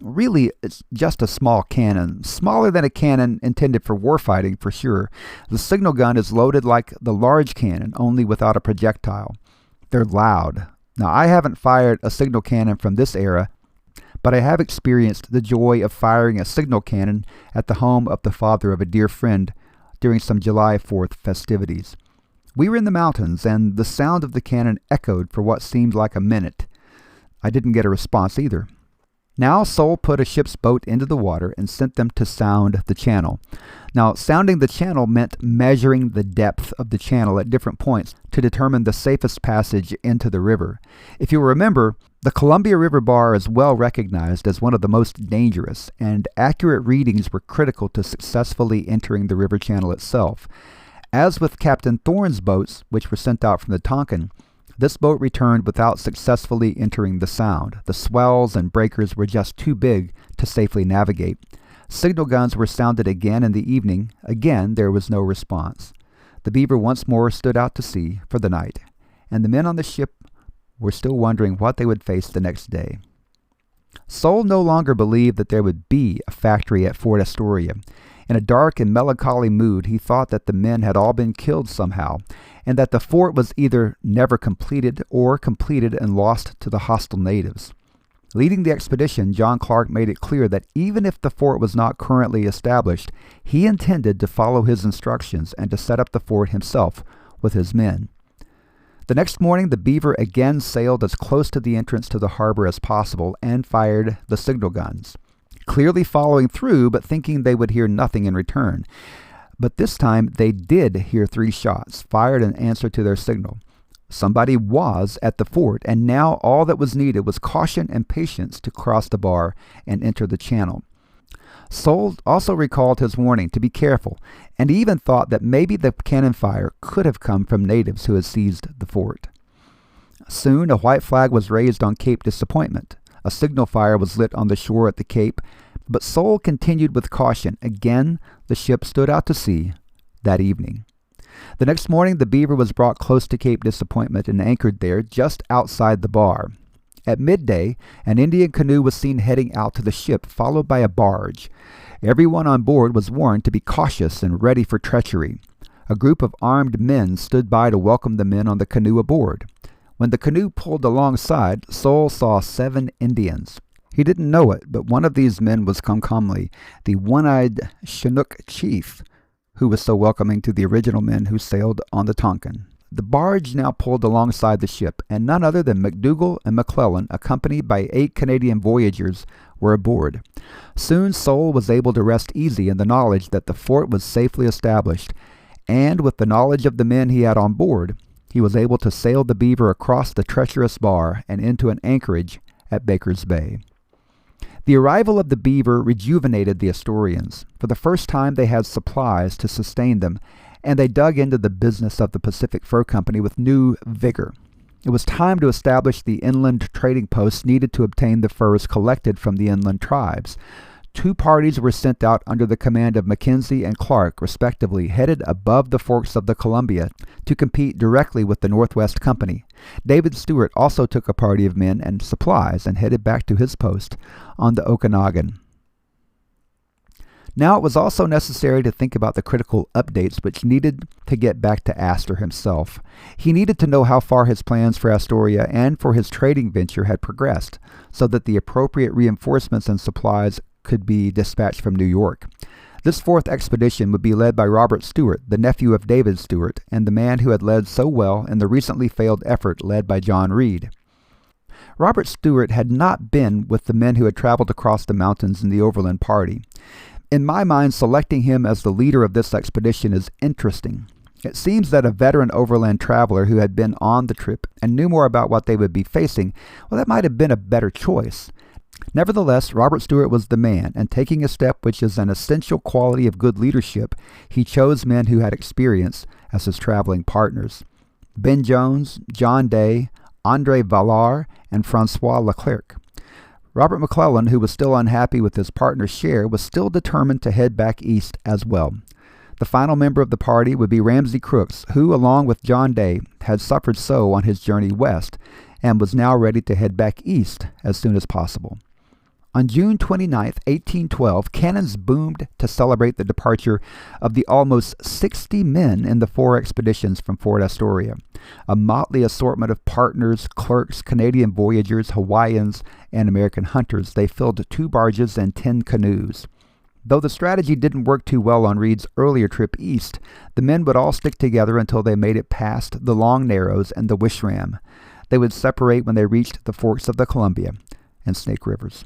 Really, it's just a small cannon, smaller than a cannon intended for warfighting for sure. The signal gun is loaded like the large cannon, only without a projectile. They're loud. Now, I haven't fired a signal cannon from this era, but I have experienced the joy of firing a signal cannon at the home of the father of a dear friend during some July 4th festivities. We were in the mountains, and the sound of the cannon echoed for what seemed like a minute. I didn't get a response either. Now Sol put a ship's boat into the water and sent them to sound the channel. Now, sounding the channel meant measuring the depth of the channel at different points to determine the safest passage into the river. If you remember, the Columbia River bar is well recognized as one of the most dangerous, and accurate readings were critical to successfully entering the river channel itself. As with Captain Thorne's boats, which were sent out from the Tonkin, this boat returned without successfully entering the sound. The swells and breakers were just too big to safely navigate. Signal guns were sounded again in the evening. Again, there was no response. The Beaver once more stood out to sea for the night, and the men on the ship were still wondering what they would face the next day. Sol no longer believed that there would be a factory at Fort Astoria. In a dark and melancholy mood, he thought that the men had all been killed somehow, and that the fort was either never completed or completed and lost to the hostile natives. Leading the expedition, John Clark made it clear that even if the fort was not currently established, he intended to follow his instructions and to set up the fort himself with his men. The next morning, the Beaver again sailed as close to the entrance to the harbor as possible and fired the signal guns, clearly following through but thinking they would hear nothing in return. But this time they did hear 3 shots fired in answer to their signal. Somebody was at the fort, and now all that was needed was caution and patience to cross the bar and enter the channel. Sol also recalled his warning to be careful, and he even thought that maybe the cannon fire could have come from natives who had seized the fort. Soon a white flag was raised on Cape Disappointment. A signal fire was lit on the shore at the Cape, but Sol continued with caution. Again, the ship stood out to sea that evening. The next morning, the Beaver was brought close to Cape Disappointment and anchored there just outside the bar. At midday, an Indian canoe was seen heading out to the ship, followed by a barge. Everyone on board was warned to be cautious and ready for treachery. A group of armed men stood by to welcome the men on the canoe aboard. When the canoe pulled alongside, Sol saw 7 Indians. He didn't know it, but one of these men was Comcomly, the one-eyed Chinook chief, who was so welcoming to the original men who sailed on the Tonkin. The barge now pulled alongside the ship, and none other than McDougall and McClellan, accompanied by 8 Canadian voyageurs, were aboard. Soon Sol was able to rest easy in the knowledge that the fort was safely established, and with the knowledge of the men he had on board, he was able to sail the Beaver across the treacherous bar and into an anchorage at Baker's Bay. The arrival of the Beaver rejuvenated the Astorians. For the first time, they had supplies to sustain them, and they dug into the business of the Pacific Fur Company with new vigor. It was time to establish the inland trading posts needed to obtain the furs collected from the inland tribes. 2 parties were sent out under the command of Mackenzie and Clark, respectively, headed above the forks of the Columbia to compete directly with the Northwest Company. David Stuart also took a party of men and supplies and headed back to his post on the Okanagan. Now it was also necessary to think about the critical updates which needed to get back to Astor himself. He needed to know how far his plans for Astoria and for his trading venture had progressed, so that the appropriate reinforcements and supplies could be dispatched from New York. This 4th expedition would be led by Robert Stuart, the nephew of David Stuart, and the man who had led so well in the recently failed effort led by John Reed. Robert Stuart had not been with the men who had traveled across the mountains in the overland party. In my mind, selecting him as the leader of this expedition is interesting. It seems that a veteran overland traveler who had been on the trip and knew more about what they would be facing, well, that might have been a better choice. Nevertheless, Robert Stuart was the man, and taking a step which is an essential quality of good leadership, he chose men who had experience as his traveling partners. Ben Jones, John Day, André Vallard, and Francois Leclerc. Robert McClellan, who was still unhappy with his partner's share, was still determined to head back east as well. The final member of the party would be Ramsey Crooks, who, along with John Day, had suffered so on his journey west, and was now ready to head back east as soon as possible. On June 29, 1812, cannons boomed to celebrate the departure of the almost 60 men in the 4 expeditions from Fort Astoria. A motley assortment of partners, clerks, Canadian voyageurs, Hawaiians, and American hunters, they filled 2 barges and 10 canoes. Though the strategy didn't work too well on Reed's earlier trip east, the men would all stick together until they made it past the Long Narrows and the Wishram. They would separate when they reached the forks of the Columbia and Snake Rivers.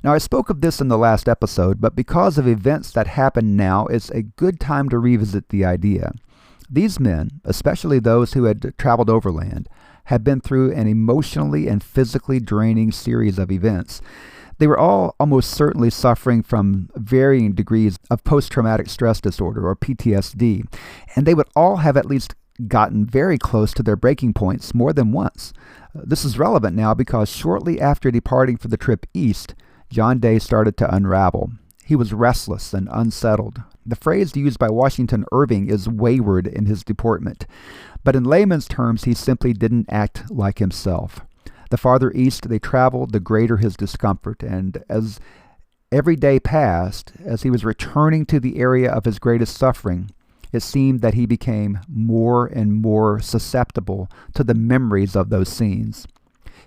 Now, I spoke of this in the last episode, but because of events that happen now, it's a good time to revisit the idea. These men, especially those who had traveled overland, had been through an emotionally and physically draining series of events. They were all almost certainly suffering from varying degrees of post-traumatic stress disorder, or PTSD, and they would all have at least gotten very close to their breaking points more than once. This is relevant now because shortly after departing for the trip east, John Day started to unravel. He was restless and unsettled. The phrase used by Washington Irving is wayward in his deportment, but in layman's terms, he simply didn't act like himself. The farther east they traveled, the greater his discomfort, and as every day passed, as he was returning to the area of his greatest suffering, it seemed that he became more and more susceptible to the memories of those scenes.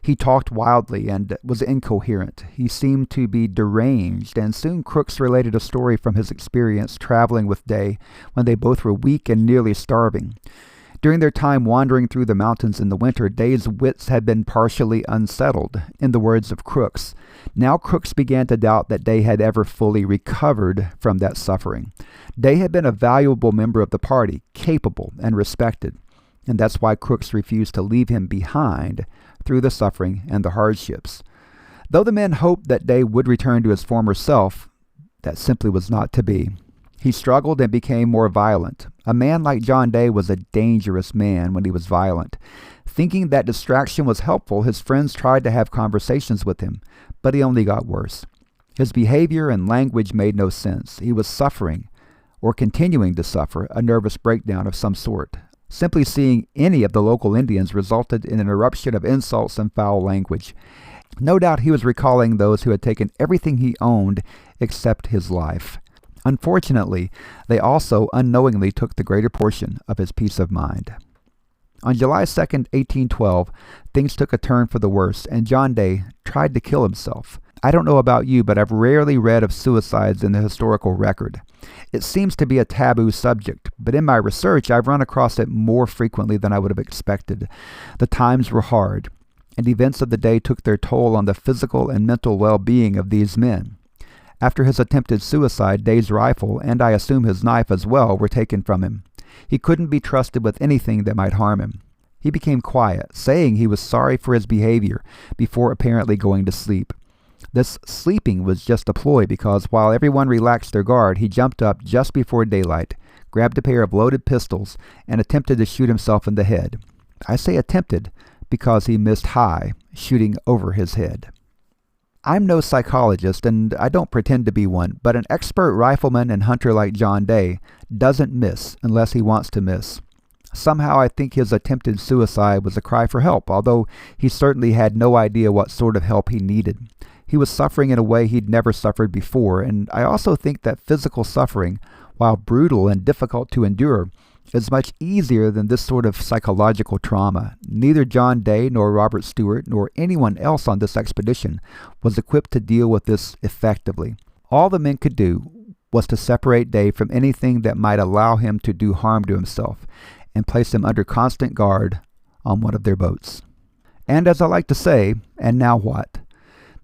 He talked wildly and was incoherent. He seemed to be deranged, and soon Crooks related a story from his experience traveling with Day when they both were weak and nearly starving. During their time wandering through the mountains in the winter, Day's wits had been partially unsettled, in the words of Crooks. Now Crooks began to doubt that Day had ever fully recovered from that suffering. Day had been a valuable member of the party, capable and respected, and that's why Crooks refused to leave him behind through the suffering and the hardships. Though the men hoped that Day would return to his former self, that simply was not to be. He struggled and became more violent. A man like John Day was a dangerous man when he was violent. Thinking that distraction was helpful, his friends tried to have conversations with him, but he only got worse. His behavior and language made no sense. He was suffering, or continuing to suffer, a nervous breakdown of some sort. Simply seeing any of the local Indians resulted in an eruption of insults and foul language. No doubt he was recalling those who had taken everything he owned except his life. Unfortunately, they also unknowingly took the greater portion of his peace of mind. On July 2nd, 1812, things took a turn for the worse, and John Day tried to kill himself. I don't know about you, but I've rarely read of suicides in the historical record. It seems to be a taboo subject, but in my research, I've run across it more frequently than I would have expected. The times were hard, and events of the day took their toll on the physical and mental well-being of these men. After his attempted suicide, Day's rifle, and I assume his knife as well, were taken from him. He couldn't be trusted with anything that might harm him. He became quiet, saying he was sorry for his behavior, before apparently going to sleep. This sleeping was just a ploy because while everyone relaxed their guard, he jumped up just before daylight, grabbed a pair of loaded pistols, and attempted to shoot himself in the head. I say attempted because he missed high, shooting over his head. I'm no psychologist, and I don't pretend to be one, but an expert rifleman and hunter like John Day doesn't miss unless he wants to miss. Somehow I think his attempted suicide was a cry for help, although he certainly had no idea what sort of help he needed. He was suffering in a way he'd never suffered before, and I also think that physical suffering, while brutal and difficult to endure, is much easier than this sort of psychological trauma. Neither John Day nor Robert Stuart nor anyone else on this expedition was equipped to deal with this effectively. All the men could do was to separate Day from anything that might allow him to do harm to himself and place him under constant guard on one of their boats. And as I like to say, and now what?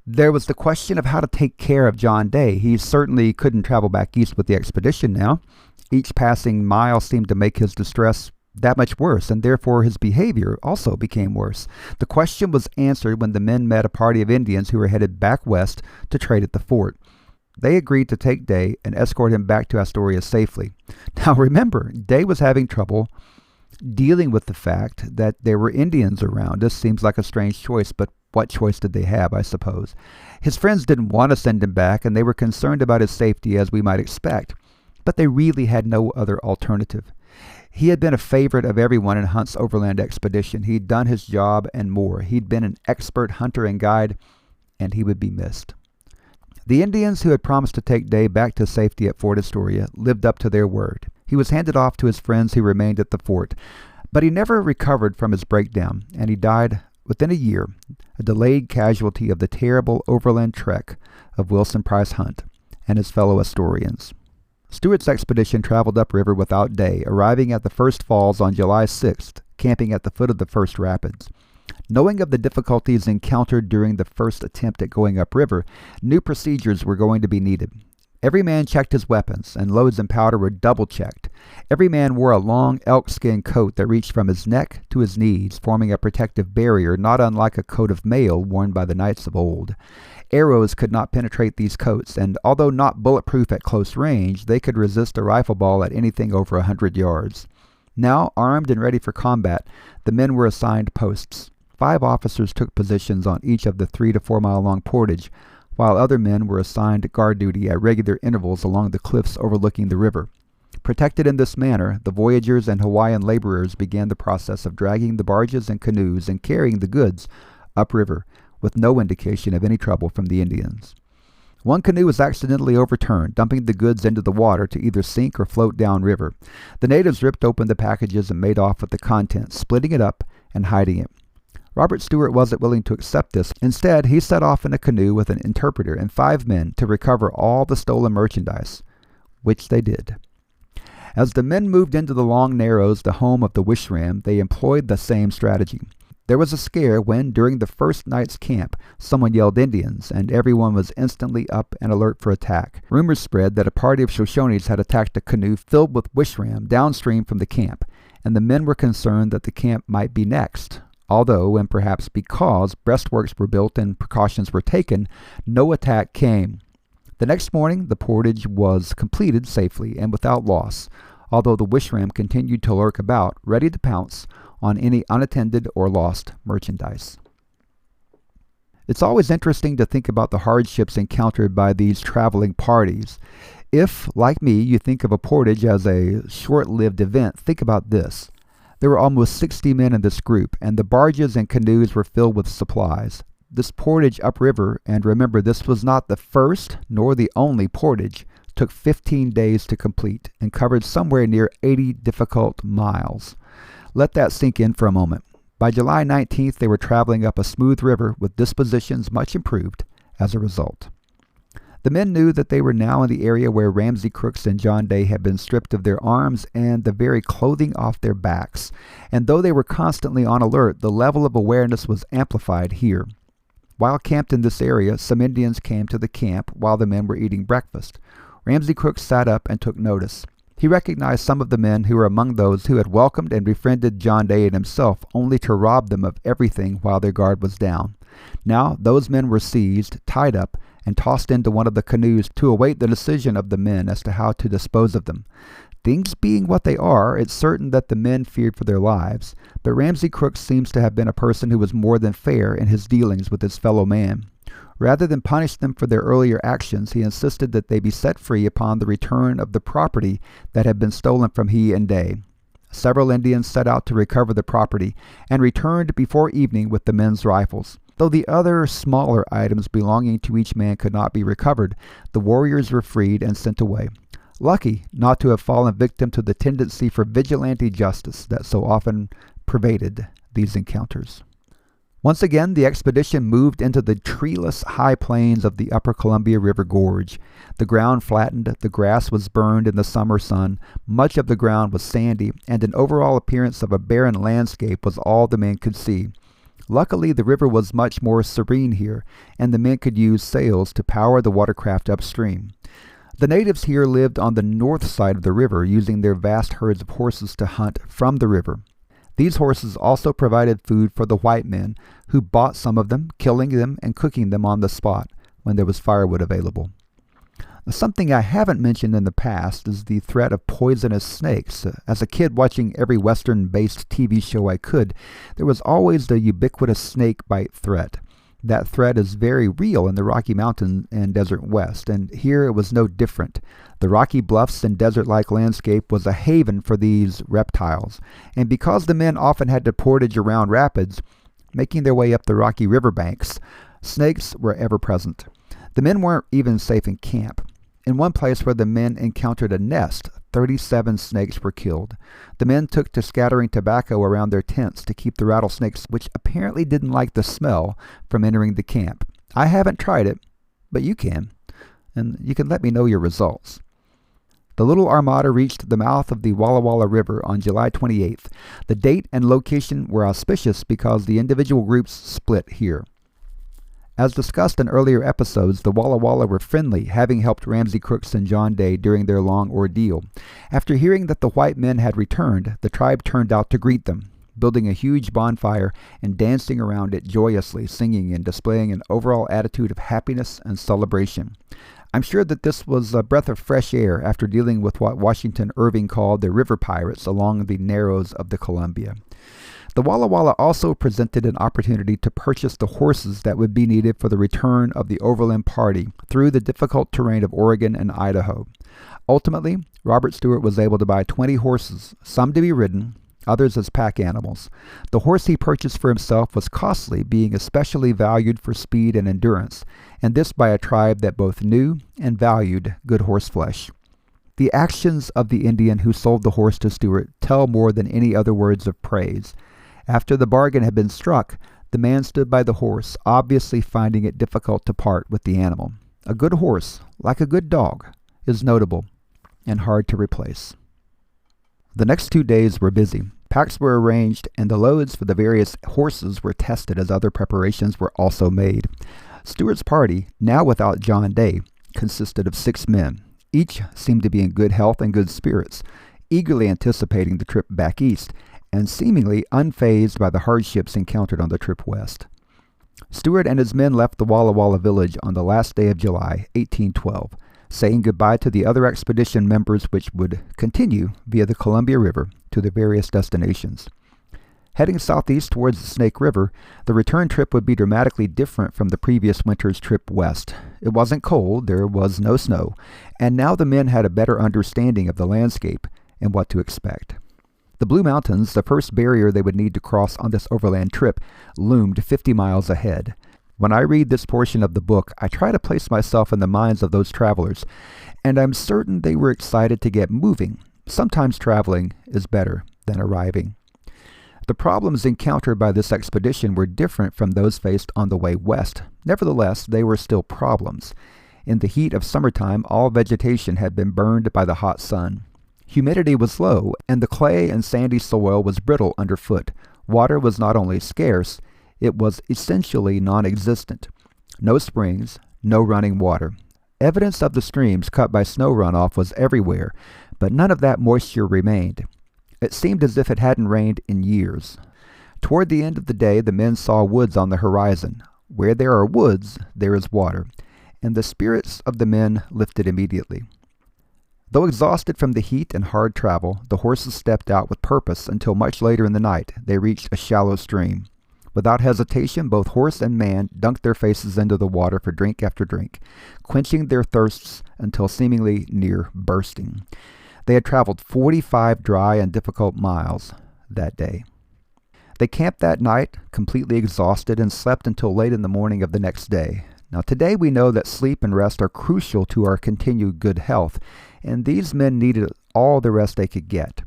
There was the question of how to take care of John Day. He certainly couldn't travel back east with the expedition now. Each passing mile seemed to make his distress that much worse, and therefore his behavior also became worse. The question was answered when the men met a party of Indians who were headed back west to trade at the fort. They agreed to take Day and escort him back to Astoria safely. Now remember, Day was having trouble dealing with the fact that there were Indians around. This seems like a strange choice, but what choice did they have, I suppose? His friends didn't want to send him back, and they were concerned about his safety, as we might expect. But they really had no other alternative. He had been a favorite of everyone in Hunt's overland expedition. He'd done his job and more. He'd been an expert hunter and guide, and he would be missed. The Indians who had promised to take Day back to safety at Fort Astoria lived up to their word. He was handed off to his friends who remained at the fort, but he never recovered from his breakdown, and he died within a year, a delayed casualty of the terrible overland trek of Wilson Price Hunt and his fellow Astorians. Stuart's expedition traveled upriver without Day, arriving at the first falls on July 6th, camping at the foot of the first rapids. Knowing of the difficulties encountered during the first attempt at going upriver, new procedures were going to be needed. Every man checked his weapons, and loads and powder were double-checked. Every man wore a long elk-skin coat that reached from his neck to his knees, forming a protective barrier not unlike a coat of mail worn by the knights of old. Arrows could not penetrate these coats, and although not bulletproof at close range, they could resist a rifle ball at anything over 100 yards. Now, armed and ready for combat, the men were assigned posts. 5 officers took positions on each of the 3 to 4 mile long portage, while other men were assigned guard duty at regular intervals along the cliffs overlooking the river. Protected in this manner, the voyagers and Hawaiian laborers began the process of dragging the barges and canoes and carrying the goods upriver, with no indication of any trouble from the Indians. One canoe was accidentally overturned, dumping the goods into the water to either sink or float downriver. The natives ripped open the packages and made off with the contents, splitting it up and hiding it. Robert Stuart wasn't willing to accept this. Instead, he set off in a canoe with an interpreter and 5 men to recover all the stolen merchandise, which they did. As the men moved into the Long Narrows, the home of the Wishram, they employed the same strategy. There was a scare when, during the first night's camp, someone yelled Indians, and everyone was instantly up and alert for attack. Rumors spread that a party of Shoshones had attacked a canoe filled with Wishram downstream from the camp, and the men were concerned that the camp might be next. Although, and perhaps because, breastworks were built and precautions were taken, no attack came. The next morning, the portage was completed safely and without loss, although the Wishram continued to lurk about, ready to pounce on any unattended or lost merchandise. It's always interesting to think about the hardships encountered by these traveling parties. If, like me, you think of a portage as a short-lived event, think about this. There were almost 60 men in this group, and the barges and canoes were filled with supplies. This portage upriver, and remember this was not the first nor the only portage, took 15 days to complete and covered somewhere near 80 difficult miles. Let that sink in for a moment. By July 19th, they were traveling up a smooth river with dispositions much improved as a result. The men knew that they were now in the area where Ramsay Crooks and John Day had been stripped of their arms and the very clothing off their backs, and though they were constantly on alert, the level of awareness was amplified here. While camped in this area, some Indians came to the camp while the men were eating breakfast. Ramsay Crooks sat up and took notice. He recognized some of the men who were among those who had welcomed and befriended John Day and himself, only to rob them of everything while their guard was down. Now those men were seized, tied up, and tossed into one of the canoes to await the decision of the men as to how to dispose of them. Things being what they are, it's certain that the men feared for their lives, but Ramsay Crooks seems to have been a person who was more than fair in his dealings with his fellow man. Rather than punish them for their earlier actions, he insisted that they be set free upon the return of the property that had been stolen from he and Day. Several Indians set out to recover the property and returned before evening with the men's rifles. Though the other smaller items belonging to each man could not be recovered, the warriors were freed and sent away. Lucky not to have fallen victim to the tendency for vigilante justice that so often pervaded these encounters. Once again, the expedition moved into the treeless high plains of the upper Columbia River Gorge. The ground flattened, the grass was burned in the summer sun, much of the ground was sandy, and an overall appearance of a barren landscape was all the men could see. Luckily, the river was much more serene here, and the men could use sails to power the watercraft upstream. The natives here lived on the north side of the river, using their vast herds of horses to hunt from the river. These horses also provided food for the white men, who bought some of them, killing them and cooking them on the spot when there was firewood available. Something I haven't mentioned in the past is the threat of poisonous snakes. As a kid watching every Western-based TV show I could, there was always the ubiquitous snake bite threat. That threat is very real in the Rocky Mountain and Desert West, and here it was no different. The rocky bluffs and desert-like landscape was a haven for these reptiles, and because the men often had to portage around rapids, making their way up the rocky riverbanks, snakes were ever present. The men weren't even safe in camp. In one place where the men encountered a nest, 37 snakes were killed. The men took to scattering tobacco around their tents to keep the rattlesnakes, which apparently didn't like the smell, from entering the camp. I haven't tried it, but you can, and you can let me know your results. The little armada reached the mouth of the Walla Walla River on July 28th. The date and location were auspicious because the individual groups split here. As discussed in earlier episodes, the Walla Walla were friendly, having helped Ramsay Crooks and John Day during their long ordeal. After hearing that the white men had returned, the tribe turned out to greet them, building a huge bonfire and dancing around it joyously, singing and displaying an overall attitude of happiness and celebration. I'm sure that this was a breath of fresh air after dealing with what Washington Irving called the river pirates along the narrows of the Columbia. The Walla Walla also presented an opportunity to purchase the horses that would be needed for the return of the overland party through the difficult terrain of Oregon and Idaho. Ultimately, Robert Stuart was able to buy 20 horses, some to be ridden, others as pack animals. The horse he purchased for himself was costly, being especially valued for speed and endurance, and this by a tribe that both knew and valued good horse flesh. The actions of the Indian who sold the horse to Stuart tell more than any other words of praise. After the bargain had been struck, the man stood by the horse, obviously finding it difficult to part with the animal. A good horse, like a good dog, is notable and hard to replace. The next 2 days were busy. Packs were arranged, and the loads for the various horses were tested as other preparations were also made. Stuart's party, now without John Day, consisted of 6 men. Each seemed to be in good health and good spirits, eagerly anticipating the trip back east, and seemingly unfazed by the hardships encountered on the trip west. Stuart and his men left the Walla Walla village on the last day of July, 1812, saying goodbye to the other expedition members which would continue via the Columbia River to their various destinations. Heading southeast towards the Snake River, the return trip would be dramatically different from the previous winter's trip west. It wasn't cold, there was no snow, and now the men had a better understanding of the landscape and what to expect. The Blue Mountains, the first barrier they would need to cross on this overland trip, loomed 50 miles ahead. When I read this portion of the book, I try to place myself in the minds of those travelers, and I'm certain they were excited to get moving. Sometimes traveling is better than arriving. The problems encountered by this expedition were different from those faced on the way west. Nevertheless, they were still problems. In the heat of summertime, all vegetation had been burned by the hot sun. Humidity was low, and the clay and sandy soil was brittle underfoot. Water was not only scarce, it was essentially non-existent. No springs, no running water. Evidence of the streams cut by snow runoff was everywhere, but none of that moisture remained. It seemed as if it hadn't rained in years. Toward the end of the day, the men saw woods on the horizon. Where there are woods, there is water, and the spirits of the men lifted immediately. Though exhausted from the heat and hard travel, the horses stepped out with purpose until much later in the night they reached a shallow stream. Without hesitation, both horse and man dunked their faces into the water for drink after drink, quenching their thirsts until seemingly near bursting. They had traveled 45 dry and difficult miles that day. They camped that night, completely exhausted, and slept until late in the morning of the next day. Now today we know that sleep and rest are crucial to our continued good health, and these men needed all the rest they could get.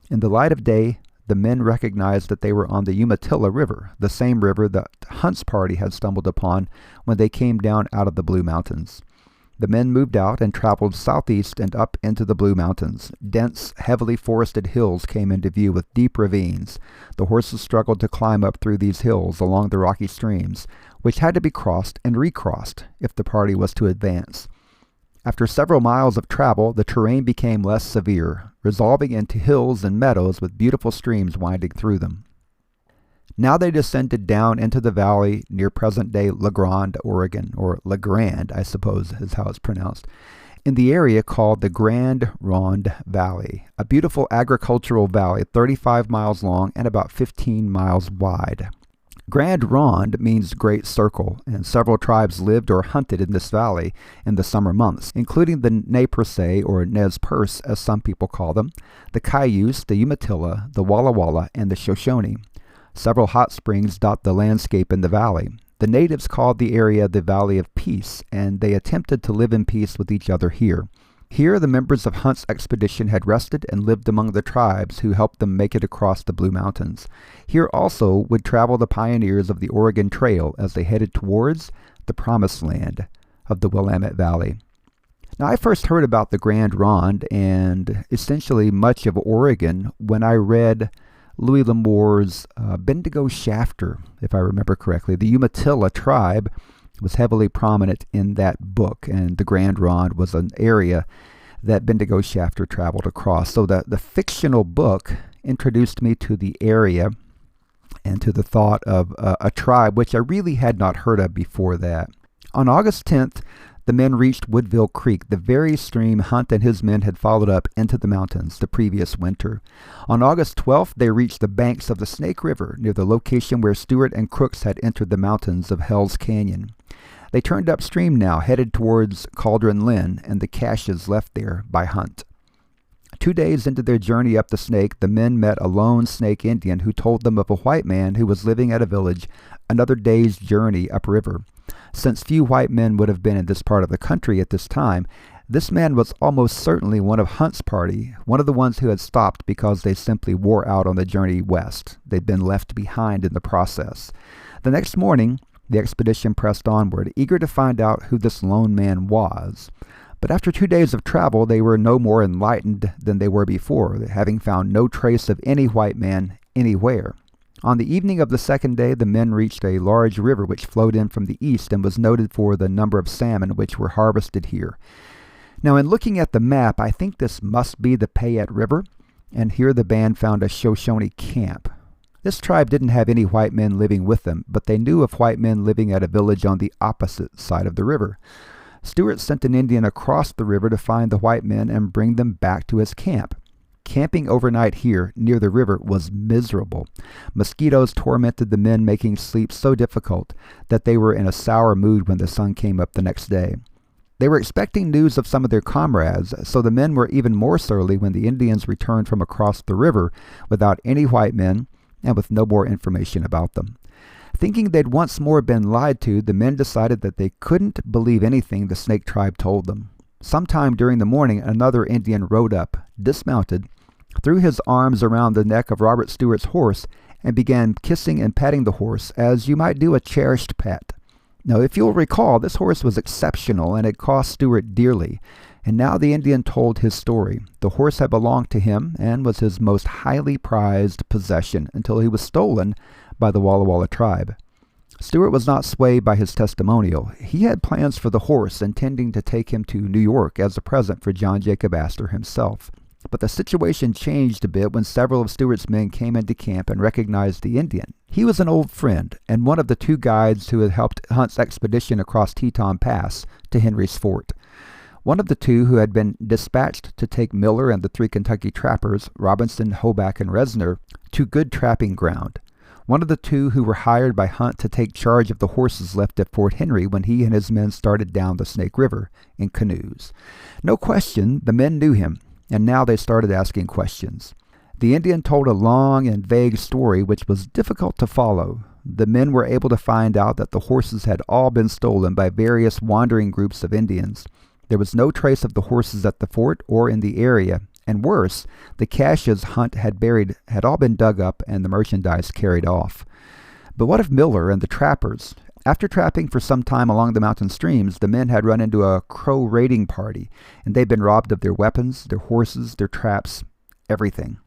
In the light of day, the men recognized that they were on the Umatilla River, the same river that Hunt's party had stumbled upon when they came down out of the Blue Mountains. The men moved out and traveled southeast and up into the Blue Mountains. Dense, heavily forested hills came into view with deep ravines. The horses struggled to climb up through these hills along the rocky streams, which had to be crossed and recrossed if the party was to advance. After several miles of travel, the terrain became less severe, resolving into hills and meadows with beautiful streams winding through them. Now they descended down into the valley near present-day La Grande, Oregon, or La Grande, I suppose is how it's pronounced, in the area called the Grande Ronde Valley, a beautiful agricultural valley 35 miles long and about 15 miles wide. Grande Ronde means great circle, and several tribes lived or hunted in this valley in the summer months, including the Nez Perce, or Nez Perce as some people call them, the Cayuse, the Umatilla, the Walla Walla, and the Shoshone. Several hot springs dot the landscape in the valley. The natives called the area the Valley of Peace, and they attempted to live in peace with each other here. Here the members of Hunt's expedition had rested and lived among the tribes who helped them make it across the Blue Mountains. Here also would travel the pioneers of the Oregon Trail as they headed towards the promised land of the Willamette Valley. Now, I first heard about the Grand Ronde and essentially much of Oregon when I read Louis L'Amour's Bendigo Shafter, if I remember correctly. The Umatilla tribe was heavily prominent in that book, and the Grand Ronde was an area that Bendigo Shafter traveled across. So the fictional book introduced me to the area and to the thought of a tribe which I really had not heard of before that. On August 10th, the men reached Woodville Creek, the very stream Hunt and his men had followed up into the mountains the previous winter. On August 12th, they reached the banks of the Snake River, near the location where Stuart and Crooks had entered the mountains of Hell's Canyon. They turned upstream now, headed towards Cauldron Lynn and the caches left there by Hunt. 2 days into their journey up the Snake, the men met a lone Snake Indian who told them of a white man who was living at a village another day's journey upriver. Since few white men would have been in this part of the country at this time, this man was almost certainly one of Hunt's party, one of the ones who had stopped because they simply wore out on the journey west. They'd been left behind in the process. The next morning, the expedition pressed onward, eager to find out who this lone man was. But after 2 days of travel, they were no more enlightened than they were before, having found no trace of any white man anywhere. On the evening of the second day, the men reached a large river which flowed in from the east and was noted for the number of salmon which were harvested here. Now, in looking at the map, I think this must be the Payette River, and here the band found a Shoshone camp. This tribe didn't have any white men living with them, but they knew of white men living at a village on the opposite side of the river. Stuart sent an Indian across the river to find the white men and bring them back to his camp. Camping overnight here, near the river, was miserable. Mosquitoes tormented the men, making sleep so difficult that they were in a sour mood when the sun came up the next day. They were expecting news of some of their comrades, so the men were even more surly when the Indians returned from across the river without any white men and with no more information about them. Thinking they'd once more been lied to, the men decided that they couldn't believe anything the Snake tribe told them. Sometime during the morning, another Indian rode up, dismounted, threw his arms around the neck of Robert Stuart's horse, and began kissing and patting the horse as you might do a cherished pet. Now, if you'll recall, this horse was exceptional and it cost Stuart dearly, and now the Indian told his story. The horse had belonged to him and was his most highly prized possession until he was stolen by the Walla Walla tribe. Stuart was not swayed by his testimonial. He had plans for the horse, intending to take him to New York as a present for John Jacob Astor himself. But the situation changed a bit when several of Stuart's men came into camp and recognized the Indian. He was an old friend and one of the two guides who had helped Hunt's expedition across Teton Pass to Henry's Fort. One of the two who had been dispatched to take Miller and the three Kentucky trappers, Robinson, Hoback, and Resner, to good trapping ground. One of the two who were hired by Hunt to take charge of the horses left at Fort Henry when he and his men started down the Snake River in canoes. No question, the men knew him, and now they started asking questions. The Indian told a long and vague story which was difficult to follow. The men were able to find out that the horses had all been stolen by various wandering groups of Indians. There was no trace of the horses at the fort or in the area, and worse, the caches Hunt had buried had all been dug up and the merchandise carried off. But what of Miller and the trappers? After trapping for some time along the mountain streams, the men had run into a Crow raiding party, and they'd been robbed of their weapons, their horses, their traps, everything.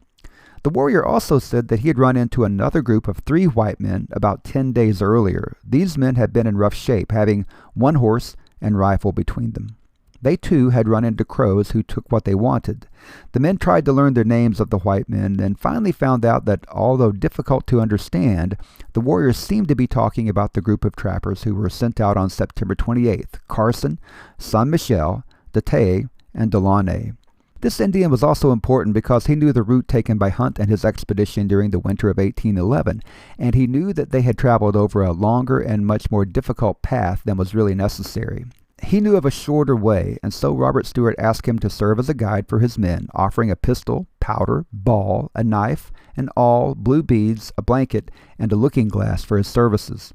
The warrior also said that he had run into another group of 3 white men about 10 days earlier. These men had been in rough shape, having one horse and rifle between them. They too had run into Crows who took what they wanted. The men tried to learn their names of the white men and finally found out that, although difficult to understand, the warriors seemed to be talking about the group of trappers who were sent out on September 28th, Carson, San Michel, Datay, and Delaunay. This Indian was also important because he knew the route taken by Hunt and his expedition during the winter of 1811, and he knew that they had traveled over a longer and much more difficult path than was really necessary. He knew of a shorter way, and so Robert Stuart asked him to serve as a guide for his men, offering a pistol, powder, ball, a knife, an awl, blue beads, a blanket, and a looking-glass for his services.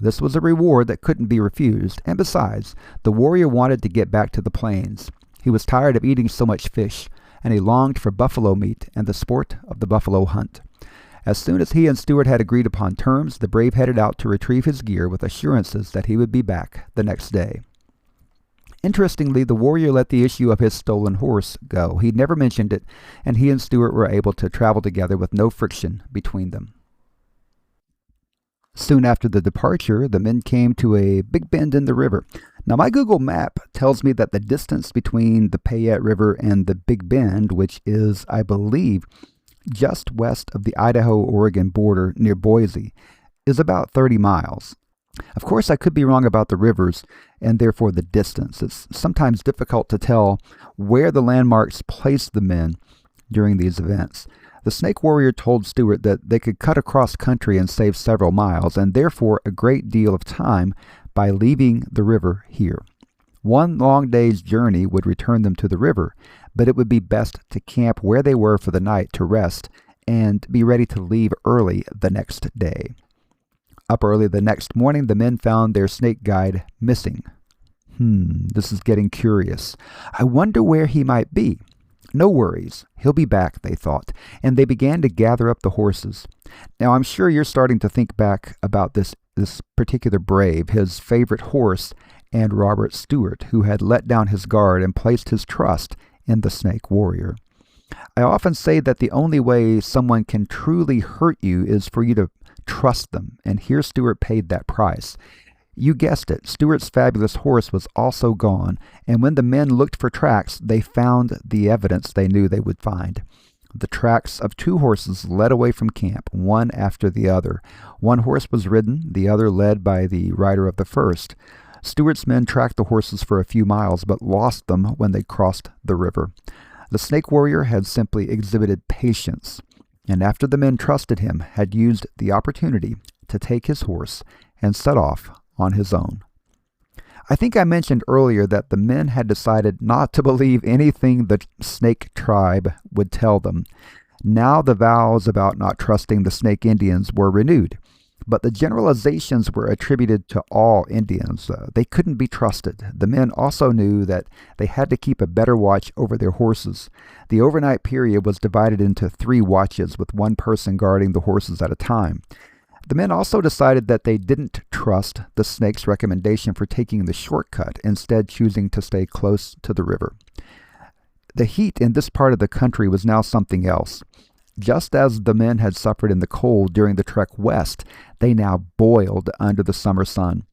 This was a reward that couldn't be refused, and besides, the warrior wanted to get back to the plains. He was tired of eating so much fish, and he longed for buffalo meat and the sport of the buffalo hunt. As soon as he and Stuart had agreed upon terms, the brave headed out to retrieve his gear with assurances that he would be back the next day. Interestingly, the warrior let the issue of his stolen horse go. He never mentioned it, and he and Stuart were able to travel together with no friction between them. Soon after the departure, the men came to a big bend in the river. Now, my Google map tells me that the distance between the Payette River and the Big Bend, which is, I believe, just west of the Idaho-Oregon border near Boise, is about 30 miles. Of course, I could be wrong about the rivers and therefore the distance. It's sometimes difficult to tell where the landmarks placed the men during these events. The snake warrior told Stuart that they could cut across country and save several miles, and therefore a great deal of time, by leaving the river here. One long day's journey would return them to the river, but it would be best to camp where they were for the night to rest and be ready to leave early the next day. Up early the next morning, the men found their snake guide missing. This is getting curious. I wonder where he might be. No worries, he'll be back, they thought, and they began to gather up the horses. Now, I'm sure you're starting to think back about this particular brave, his favorite horse, and Robert Stuart, who had let down his guard and placed his trust in the snake warrior. I often say that the only way someone can truly hurt you is for you to trust them, and here Stuart paid that price. You guessed it, Stuart's fabulous horse was also gone, and when the men looked for tracks, they found the evidence they knew they would find. The tracks of two horses led away from camp, one after the other. One horse was ridden, the other led by the rider of the first. Stuart's men tracked the horses for a few miles, but lost them when they crossed the river. The snake warrior had simply exhibited patience, and after the men trusted him, had used the opportunity to take his horse and set off on his own. I think I mentioned earlier that the men had decided not to believe anything the snake tribe would tell them. Now the vows about not trusting the snake Indians were renewed, but the generalizations were attributed to all Indians. They couldn't be trusted. The men also knew that they had to keep a better watch over their horses. The overnight period was divided into 3 watches, with one person guarding the horses at a time. The men also decided that they didn't trust the snake's recommendation for taking the shortcut, instead choosing to stay close to the river. The heat in this part of the country was now something else. Just as the men had suffered in the cold during the trek west, they now boiled under the summer sun.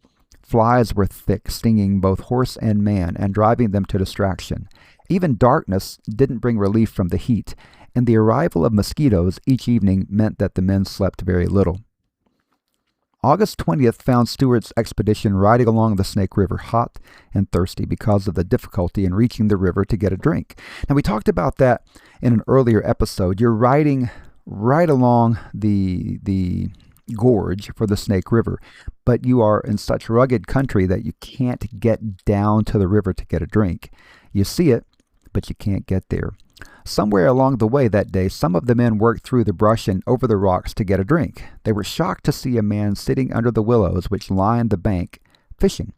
Flies were thick, stinging both horse and man and driving them to distraction. Even darkness didn't bring relief from the heat, and the arrival of mosquitoes each evening meant that the men slept very little. August 20th found Stuart's expedition riding along the Snake River hot and thirsty because of the difficulty in reaching the river to get a drink. Now, we talked about that in an earlier episode. You're riding right along the gorge for the Snake River, but you are in such rugged country that you can't get down to the river to get a drink. You see it, but you can't get there. Somewhere along the way that day, some of the men worked through the brush and over the rocks to get a drink. They were shocked to see a man sitting under the willows which lined the bank, fishing.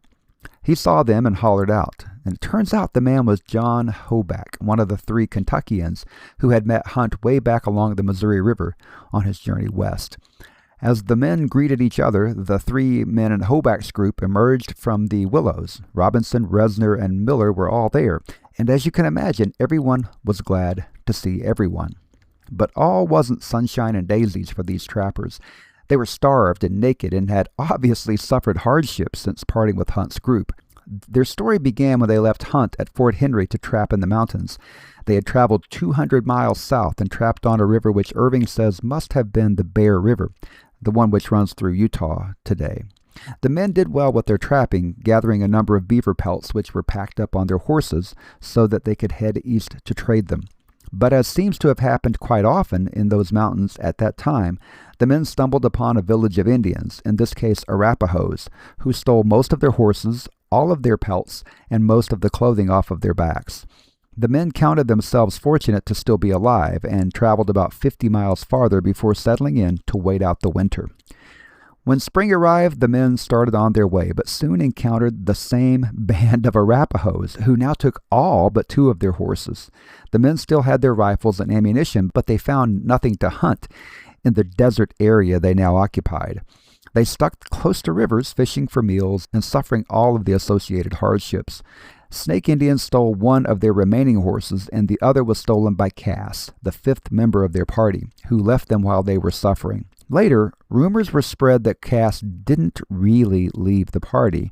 He saw them and hollered out, and it turns out the man was John Hoback, one of the 3 Kentuckians who had met Hunt way back along the Missouri River on his journey west. As the men greeted each other, the 3 men in Hoback's group emerged from the willows. Robinson, Resner, and Miller were all there, and as you can imagine, everyone was glad to see everyone. But all wasn't sunshine and daisies for these trappers. They were starved and naked and had obviously suffered hardships since parting with Hunt's group. Their story began when they left Hunt at Fort Henry to trap in the mountains. They had traveled 200 miles south and trapped on a river which Irving says must have been the Bear River, the one which runs through Utah today. The men did well with their trapping, gathering a number of beaver pelts which were packed up on their horses so that they could head east to trade them. But as seems to have happened quite often in those mountains at that time, the men stumbled upon a village of Indians, in this case Arapahoes, who stole most of their horses, all of their pelts, and most of the clothing off of their backs. The men counted themselves fortunate to still be alive and traveled about 50 miles farther before settling in to wait out the winter. When spring arrived, the men started on their way, but soon encountered the same band of Arapahoes, who now took all but 2 of their horses. The men still had their rifles and ammunition, but they found nothing to hunt in the desert area they now occupied. They stuck close to rivers, fishing for meals and suffering all of the associated hardships. Snake Indians stole one of their remaining horses, and the other was stolen by Cass, the fifth member of their party, who left them while they were suffering. Later, rumors were spread that Cass didn't really leave the party,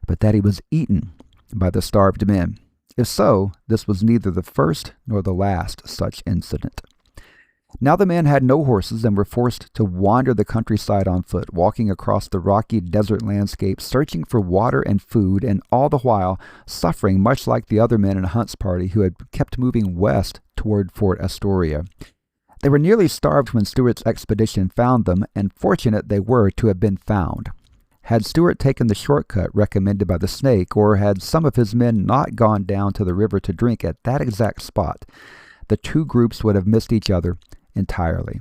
but that he was eaten by the starved men. If so, this was neither the first nor the last such incident. Now the men had no horses and were forced to wander the countryside on foot, walking across the rocky desert landscape, searching for water and food, and all the while suffering much like the other men in Hunt's party who had kept moving west toward Fort Astoria. They were nearly starved when Stuart's expedition found them, and fortunate they were to have been found. Had Stuart taken the shortcut recommended by the Snake, or had some of his men not gone down to the river to drink at that exact spot, the two groups would have missed each other entirely.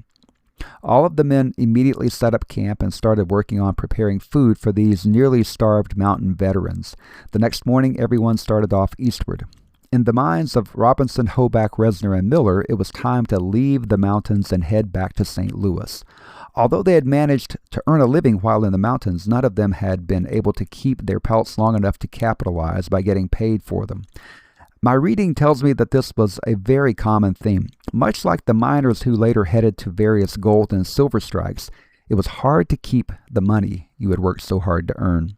All of the men immediately set up camp and started working on preparing food for these nearly starved mountain veterans. The next morning, everyone started off eastward. In the minds of Robinson, Hoback, Resner, and Miller, it was time to leave the mountains and head back to St. Louis. Although they had managed to earn a living while in the mountains, none of them had been able to keep their pelts long enough to capitalize by getting paid for them. My reading tells me that this was a very common theme. Much like the miners who later headed to various gold and silver strikes, it was hard to keep the money you had worked so hard to earn.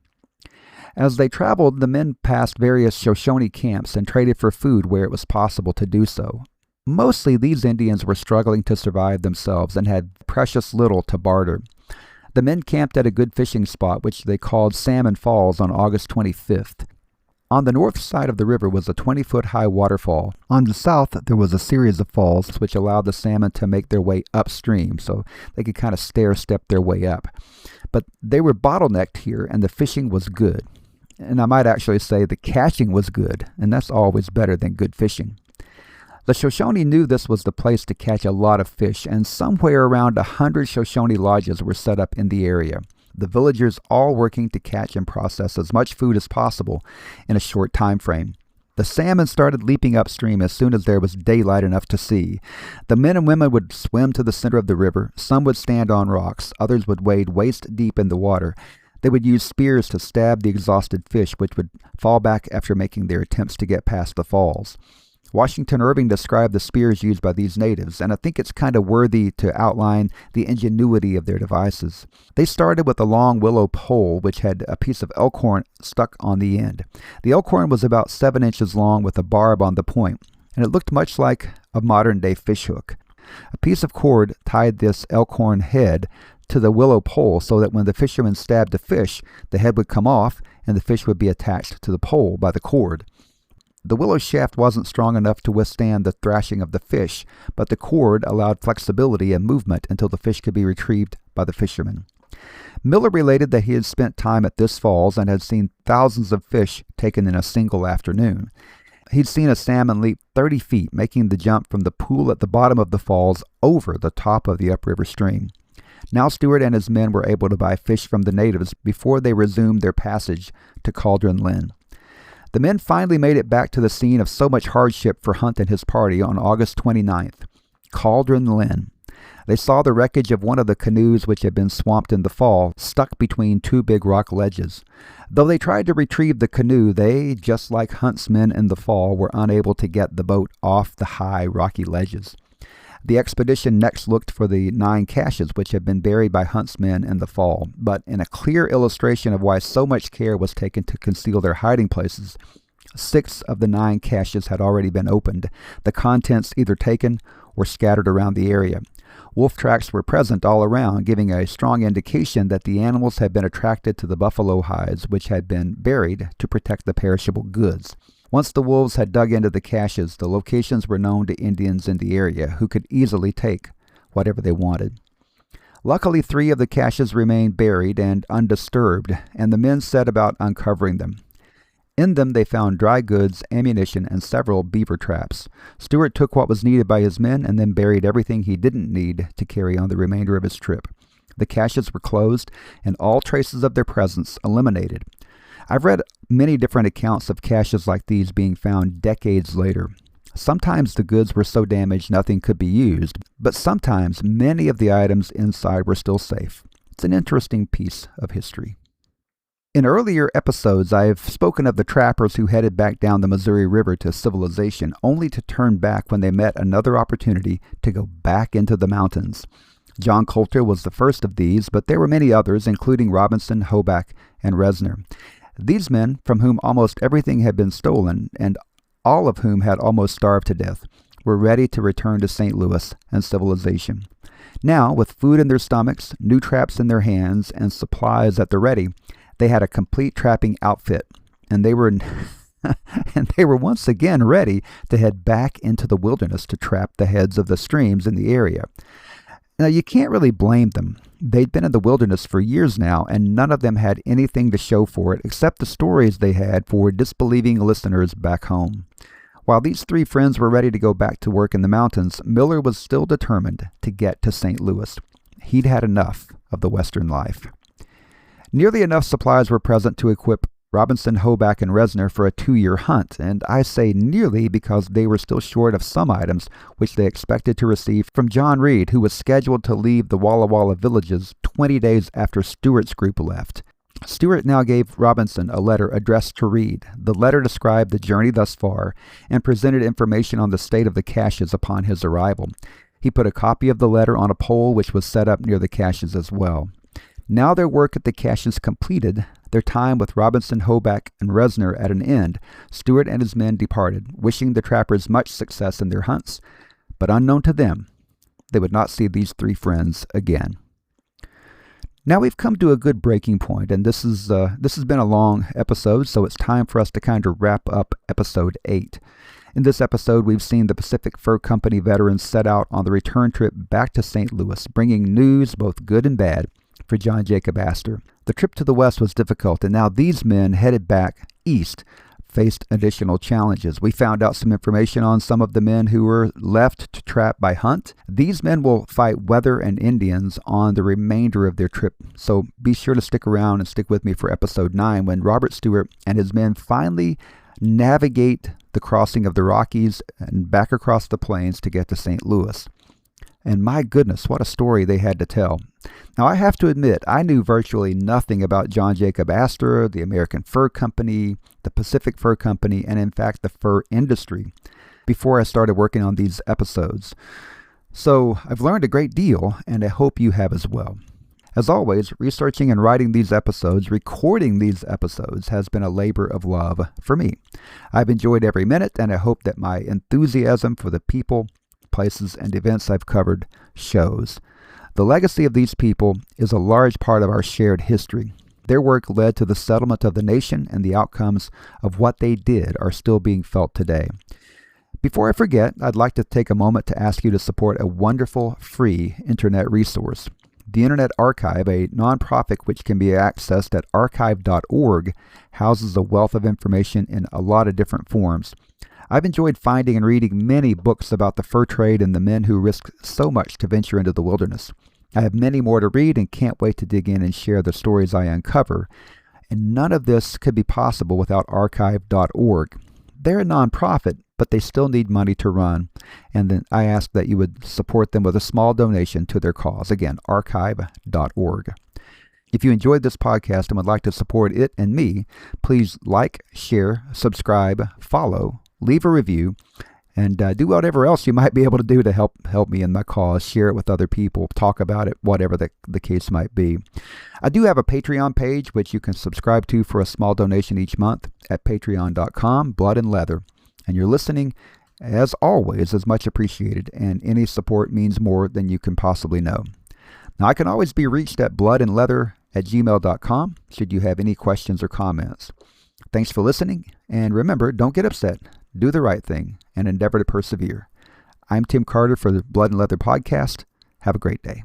As they traveled, the men passed various Shoshone camps and traded for food where it was possible to do so. Mostly these Indians were struggling to survive themselves and had precious little to barter. The men camped at a good fishing spot, which they called Salmon Falls, on August 25th. On the north side of the river was a 20-foot-high waterfall. On the south, there was a series of falls which allowed the salmon to make their way upstream, so they could kind of stair-step their way up. But they were bottlenecked here, and the fishing was good. And I might actually say the catching was good, and that's always better than good fishing. The Shoshone knew this was the place to catch a lot of fish, and somewhere around 100 Shoshone lodges were set up in the area. The villagers all working to catch and process as much food as possible in a short time frame. The salmon started leaping upstream as soon as there was daylight enough to see. The men and women would swim to the center of the river. Some would stand on rocks. Others would wade waist deep in the water. They would use spears to stab the exhausted fish, which would fall back after making their attempts to get past the falls. Washington Irving described the spears used by these natives, and I think it's kind of worthy to outline the ingenuity of their devices. They started with a long willow pole which had a piece of elk horn stuck on the end. The elk horn was about 7 inches long with a barb on the point, and it looked much like a modern-day fishhook. A piece of cord tied this elk horn head to the willow pole so that when the fisherman stabbed a fish, the head would come off and the fish would be attached to the pole by the cord. The willow shaft wasn't strong enough to withstand the thrashing of the fish, but the cord allowed flexibility and movement until the fish could be retrieved by the fisherman. Miller related that he had spent time at this falls and had seen thousands of fish taken in a single afternoon. He'd seen a salmon leap 30 feet, making the jump from the pool at the bottom of the falls over the top of the upriver stream. Now Stuart and his men were able to buy fish from the natives before they resumed their passage to Cauldron Lynn. The men finally made it back to the scene of so much hardship for Hunt and his party on August 29th, Cauldron Lynn. They saw the wreckage of one of the canoes which had been swamped in the fall, stuck between two big rock ledges. Though they tried to retrieve the canoe, they, just like Hunt's men in the fall, were unable to get the boat off the high, rocky ledges. The expedition next looked for the 9 caches which had been buried by Hunt's men in the fall, but in a clear illustration of why so much care was taken to conceal their hiding places, 6 of the 9 caches had already been opened, the contents either taken or scattered around the area. Wolf tracks were present all around, giving a strong indication that the animals had been attracted to the buffalo hides which had been buried to protect the perishable goods. Once the wolves had dug into the caches, the locations were known to Indians in the area who could easily take whatever they wanted. Luckily, 3 of the caches remained buried and undisturbed, and the men set about uncovering them. In them they found dry goods, ammunition, and several beaver traps. Stuart took what was needed by his men and then buried everything he didn't need to carry on the remainder of his trip. The caches were closed and all traces of their presence eliminated. I've read many different accounts of caches like these being found decades later. Sometimes the goods were so damaged nothing could be used, but sometimes many of the items inside were still safe. It's an interesting piece of history. In earlier episodes, I've spoken of the trappers who headed back down the Missouri River to civilization, only to turn back when they met another opportunity to go back into the mountains. John Coulter was the first of these, but there were many others, including Robinson, Hoback, and Resner. These men, from whom almost everything had been stolen, and all of whom had almost starved to death, were ready to return to St. Louis and civilization. Now, with food in their stomachs, new traps in their hands, and supplies at the ready, they had a complete trapping outfit, and they were and they were once again ready to head back into the wilderness to trap the heads of the streams in the area. Now, you can't really blame them. They'd been in the wilderness for years now, and none of them had anything to show for it except the stories they had for disbelieving listeners back home. While these three friends were ready to go back to work in the mountains, Miller was still determined to get to St. Louis. He'd had enough of the Western life. Nearly enough supplies were present to equip Robinson, Hoback, and Resner for a 2-year hunt, and I say nearly because they were still short of some items which they expected to receive from John Reed, who was scheduled to leave the Walla Walla villages 20 days after Stuart's group left. Stuart now gave Robinson a letter addressed to Reed. The letter described the journey thus far and presented information on the state of the caches upon his arrival. He put a copy of the letter on a pole which was set up near the caches as well. Now their work at the caches completed, their time with Robinson, Hoback, and Resner at an end, Stuart and his men departed, wishing the trappers much success in their hunts. But unknown to them, they would not see these three friends again. Now we've come to a good breaking point, and this has been a long episode, so it's time for us to kind of wrap up episode 8. In this episode, we've seen the Pacific Fur Company veterans set out on the return trip back to St. Louis, bringing news, both good and bad, for John Jacob Astor. The trip to the west was difficult, and now these men headed back east faced additional challenges. We found out some information on some of the men who were left to trap by hunt. These men will fight weather and Indians on the remainder of their trip, so be sure to stick around and stick with me for episode 9 when Robert Stuart and his men finally navigate the crossing of the Rockies and back across the plains to get to St. Louis. And my goodness, what a story they had to tell. Now, I have to admit, I knew virtually nothing about John Jacob Astor, the American Fur Company, the Pacific Fur Company, and in fact, the fur industry before I started working on these episodes. So I've learned a great deal, and I hope you have as well. As always, researching and writing these episodes, recording these episodes, has been a labor of love for me. I've enjoyed every minute, and I hope that my enthusiasm for the people, places, and events I've covered shows. The legacy of these people is a large part of our shared history. Their work led to the settlement of the nation, and the outcomes of what they did are still being felt today. Before I forget, I'd like to take a moment to ask you to support a wonderful free internet resource. The Internet Archive, a nonprofit which can be accessed at archive.org, houses a wealth of information in a lot of different forms. I've enjoyed finding and reading many books about the fur trade and the men who risked so much to venture into the wilderness. I have many more to read and can't wait to dig in and share the stories I uncover. And none of this could be possible without archive.org. They're a nonprofit, but they still need money to run. And then I ask that you would support them with a small donation to their cause. Again, archive.org. If you enjoyed this podcast and would like to support it and me, please like, share, subscribe, follow, leave a review, and do whatever else you might be able to do to help me in my cause. Share it with other people, talk about it, whatever the case might be. I do have a Patreon page which you can subscribe to for a small donation each month at patreon.com, Blood and Leather. And your listening, as always, is much appreciated, and any support means more than you can possibly know. Now, I can always be reached at bloodandleather@gmail.com should you have any questions or comments. Thanks for listening, and remember, don't get upset. Do the right thing and endeavor to persevere. I'm Tim Carter for the Blood and Leather podcast. Have a great day.